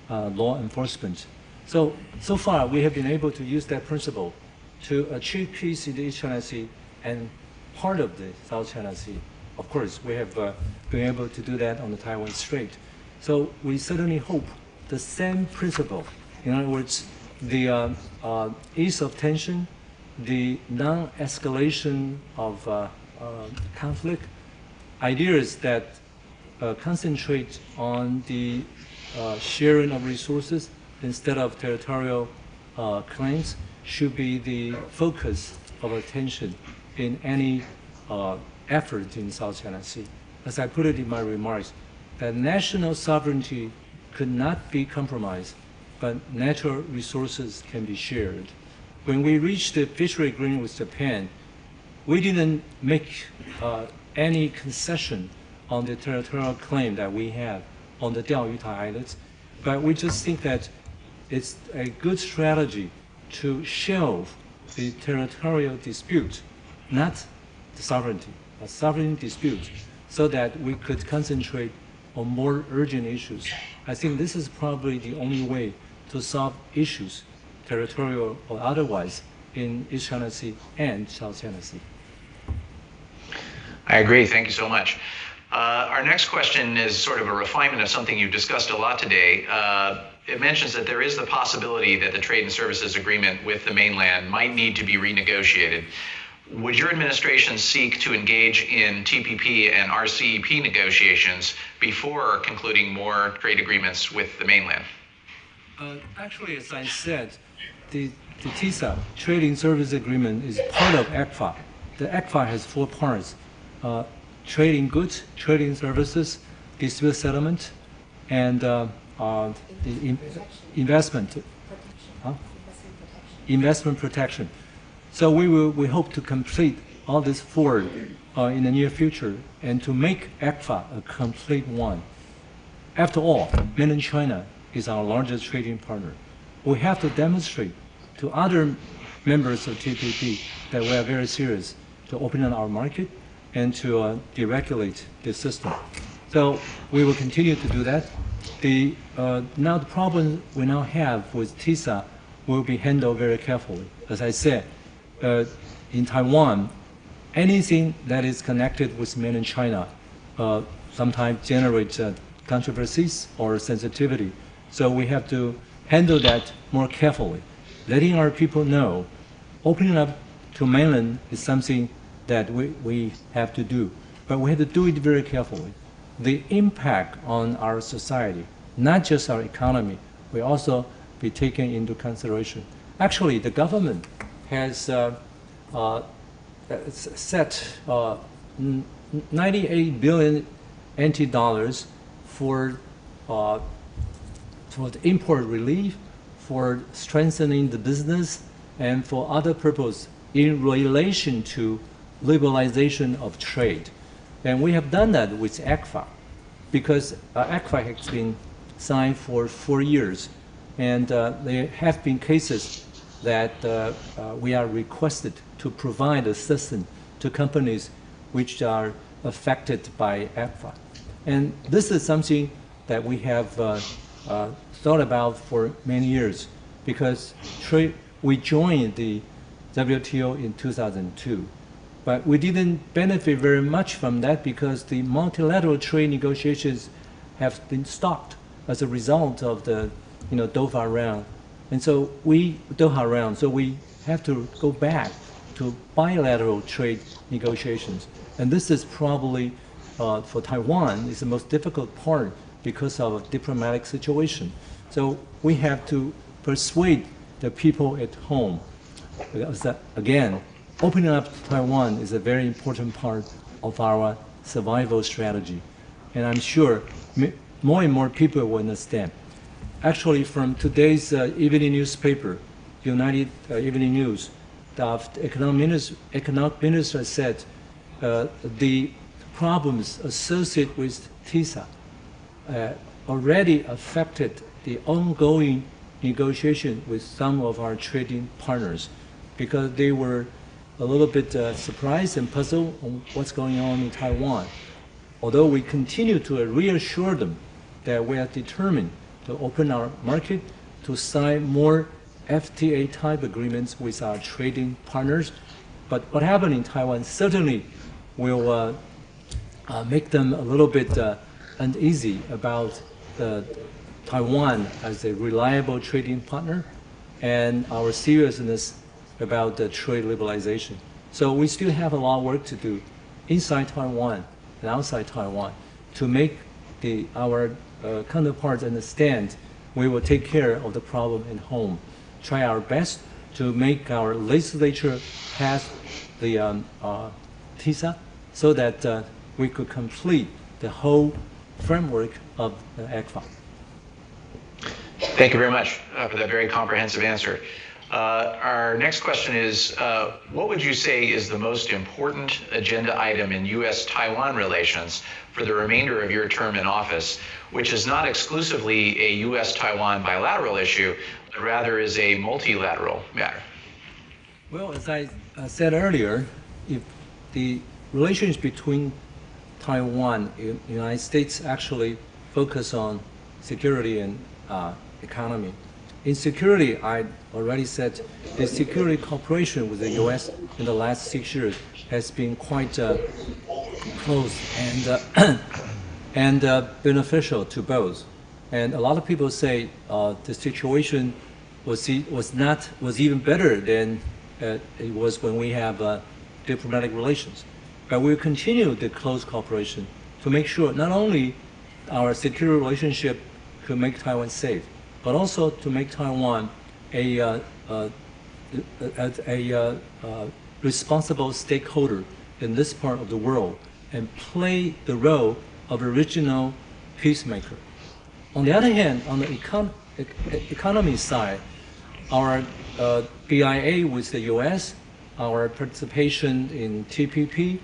law enforcement. So far, we have been able to use that principle to achieve peace in the East China Sea and part of the South China Sea. Of course, we have been able to do that on the Taiwan Strait. So we certainly hope the same principle, in other words, the ease of tension, the non-escalation of conflict, ideas that concentrate on the sharing of resources instead of territorial claims should be the focus of attention in any effort in South China Sea. As I put it in my remarks, that national sovereignty could not be compromised, but natural resources can be shared. When we reached the fishery agreement with Japan, we didn't make any concession on the territorial claim that we have on the Diaoyutai Islands, but we just think that it's a good strategy to shelve the territorial dispute, not the sovereignty, a sovereign dispute, so that we could concentrate on more urgent issues. I think this is probably the only way to solve issues, territorial or otherwise, in East China Sea and South China Sea. I agree. Thank you so much. Our next question is sort of a refinement of something you've discussed a lot today. it mentions that there is the possibility that the trade and services agreement with the mainland might need to be renegotiated. Would your administration seek to engage in TPP and RCEP negotiations before concluding more trade agreements with the mainland? Actually, as I said, the TISA, Trading Service Agreement, is part of ECFA. The ECFA has 4 parts: trading goods, trading services, dispute settlement, and the investment protection. So we hope to complete all these 4 in the near future and to make ECFA a complete one. After all, Mainland China is our largest trading partner. We have to demonstrate to other members of TPP that we are very serious to open up our market and to deregulate the system. So we will continue to do that. Now the problem we now have with TISA will be handled very carefully. As I said, in Taiwan, anything that is connected with Mainland China sometimes generates controversies or sensitivity. So we have to handle that more carefully, letting our people know opening up to Mainland is something that we have to do, but we have to do it very carefully. The impact on our society, not just our economy, will also be taken into consideration. Actually, the government has set 98 billion NT dollars for the import relief, for strengthening the business, and for other purposes in relation to liberalization of trade. And we have done that with ECFA, because ECFA has been signed for 4 years, and there have been cases that we are requested to provide assistance to companies which are affected by ECFA. And this is something that we have thought about for many years, because we joined the WTO in 2002. But we didn't benefit very much from that because the multilateral trade negotiations have been stopped as a result of the Doha round. And so we have to go back to bilateral trade negotiations. And this is probably, for Taiwan, is the most difficult part because of a diplomatic situation. So we have to persuade the people at home. Because again, opening up Taiwan is a very important part of our survival strategy. And I'm sure more and more people will understand. Actually, from today's evening newspaper, United Evening News, the economic minister said the problems associated with TISA already affected the ongoing negotiation with some of our trading partners, because they were a little bit surprised and puzzled on what's going on in Taiwan. Although we continue to reassure them that we are determined to open our market, to sign more FTA-type agreements with our trading partners. But what happened in Taiwan certainly will make them a little bit uneasy about Taiwan as a reliable trading partner and our seriousness about the trade liberalization. So we still have a lot of work to do inside Taiwan and outside Taiwan to make our counterparts understand we will take care of the problem at home. Try our best to make our legislature pass the TISA so that we could complete the whole framework of the ECFA. Thank you very much for that very comprehensive answer. Our next question is, what would you say is the most important agenda item in U.S.-Taiwan relations for the remainder of your term in office, which is not exclusively a U.S.-Taiwan bilateral issue, but rather is a multilateral matter? Well, as I said earlier, if the relations between Taiwan and the United States actually focus on security and economy. In security, I already said the security cooperation with the U.S. in the last 6 years has been quite close and beneficial to both. And a lot of people say the situation was even better than it was when we have diplomatic relations. But we'll continue the close cooperation to make sure not only our security relationship could make Taiwan safe, but also to make Taiwan a responsible stakeholder in this part of the world and play the role of a regional peacemaker. On the other hand, on the economy side, our BIA with the U.S., our participation in TPP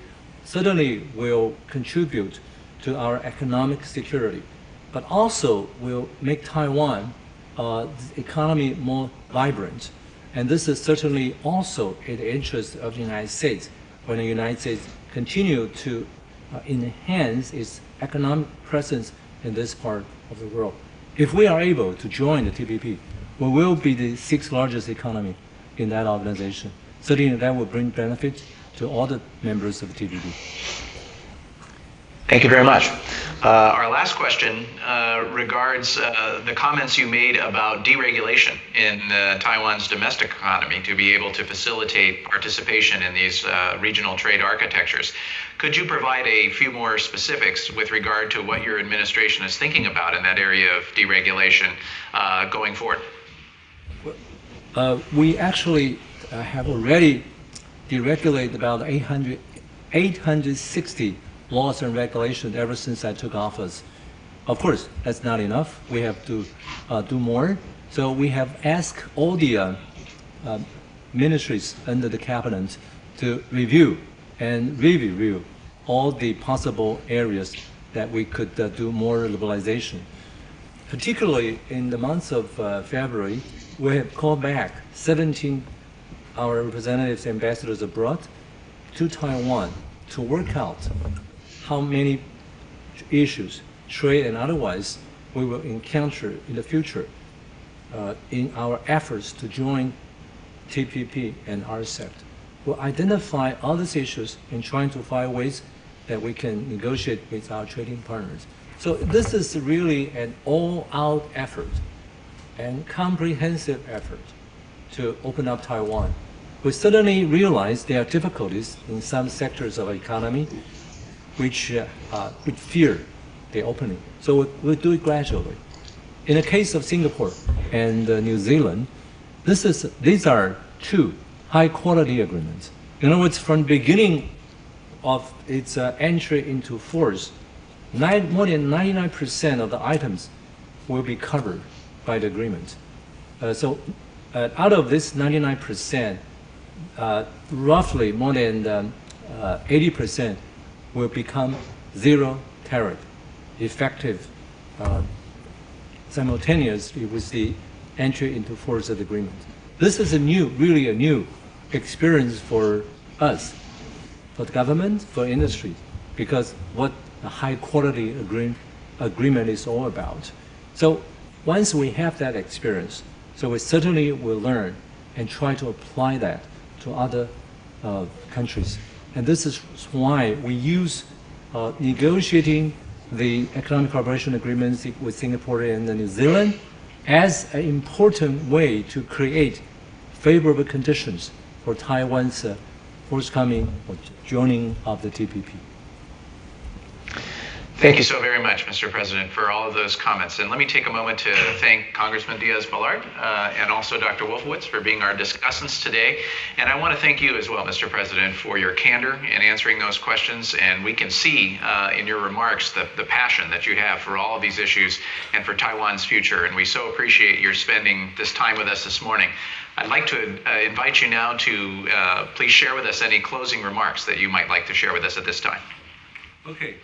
certainly will contribute to our economic security, but also will make Taiwan economy more vibrant. And this is certainly also in the interest of the United States when the United States continue to enhance its economic presence in this part of the world. If we are able to join the TPP, we will be the 6th largest economy in that organization. Certainly that will bring benefit to all the members of the TPP. Thank you very much. Our last question regards the comments you made about deregulation in Taiwan's domestic economy to be able to facilitate participation in these regional trade architectures. Could you provide a few more specifics with regard to what your administration is thinking about in that area of deregulation going forward? We actually have already deregulated about 860 laws and regulations ever since I took office. Of course, that's not enough. We have to do more. So we have asked all the ministries under the cabinet to review and review all the possible areas that we could do more liberalization. Particularly in the month of February, we have called back 17 our representatives, ambassadors abroad to Taiwan to work out how many issues, trade and otherwise, we will encounter in the future in our efforts to join TPP and Rcep. We'll identify all these issues and trying to find ways that we can negotiate with our trading partners. So this is really an all-out effort and comprehensive effort to open up Taiwan. We certainly realize there are difficulties in some sectors of the economy which fear the opening. So we'll do it gradually. In the case of Singapore and New Zealand, these are two high-quality agreements. In other words, from the beginning of its entry into force, more than 99% of the items will be covered by the agreement. So out of this 99%, roughly more than 80% will become zero tariff, effective simultaneously with the entry into force of the agreement. This is really a new experience for us, for the government, for industry, because what a high quality agreement is all about. So once we have that experience, so we certainly will learn and try to apply that to other countries. And this is why we use negotiating the economic cooperation agreements with Singapore and New Zealand as an important way to create favorable conditions for Taiwan's forthcoming joining of the TPP. Thank you so very much, Mr. President, for all of those comments. And let me take a moment to thank Congressman Diaz-Balart and also Dr. Wolfowitz for being our discussants today. And I want to thank you as well, Mr. President, for your candor in answering those questions. And we can see in your remarks the passion that you have for all of these issues and for Taiwan's future. And we so appreciate your spending this time with us this morning. I'd like to invite you now to please share with us any closing remarks that you might like to share with us at this time. Okay.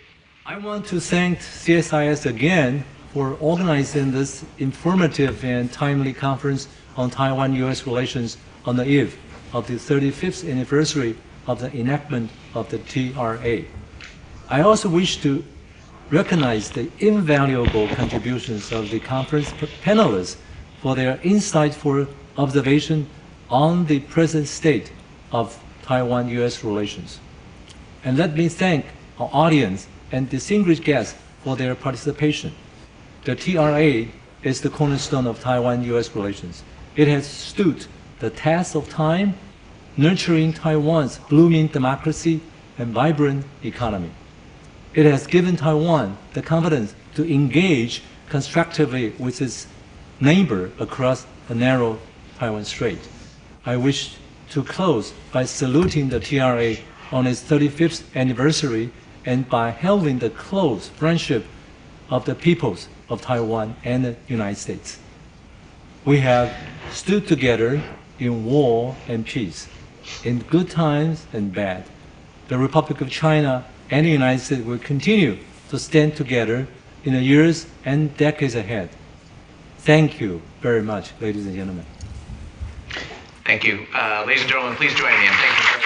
I want to thank Csis again for organizing this informative and timely conference on Taiwan-U.S. relations on the eve of the 35th anniversary of the enactment of the TRA. I also wish to recognize the invaluable contributions of the conference panelists for their insightful observation on the present state of Taiwan-U.S. relations. And let me thank our audience and distinguished guests for their participation. The TRA is the cornerstone of Taiwan-U.S. relations. It has stood the test of time, nurturing Taiwan's blooming democracy and vibrant economy. It has given Taiwan the confidence to engage constructively with its neighbor across the narrow Taiwan Strait. I wish to close by saluting the TRA on its 35th anniversary and by hailing the close friendship of the peoples of Taiwan and the United States. We have stood together in war and peace, in good times and bad. The Republic of China and the United States will continue to stand together in the years and decades ahead. Thank you very much, ladies and gentlemen. Thank you. Ladies and gentlemen, please join me in thanking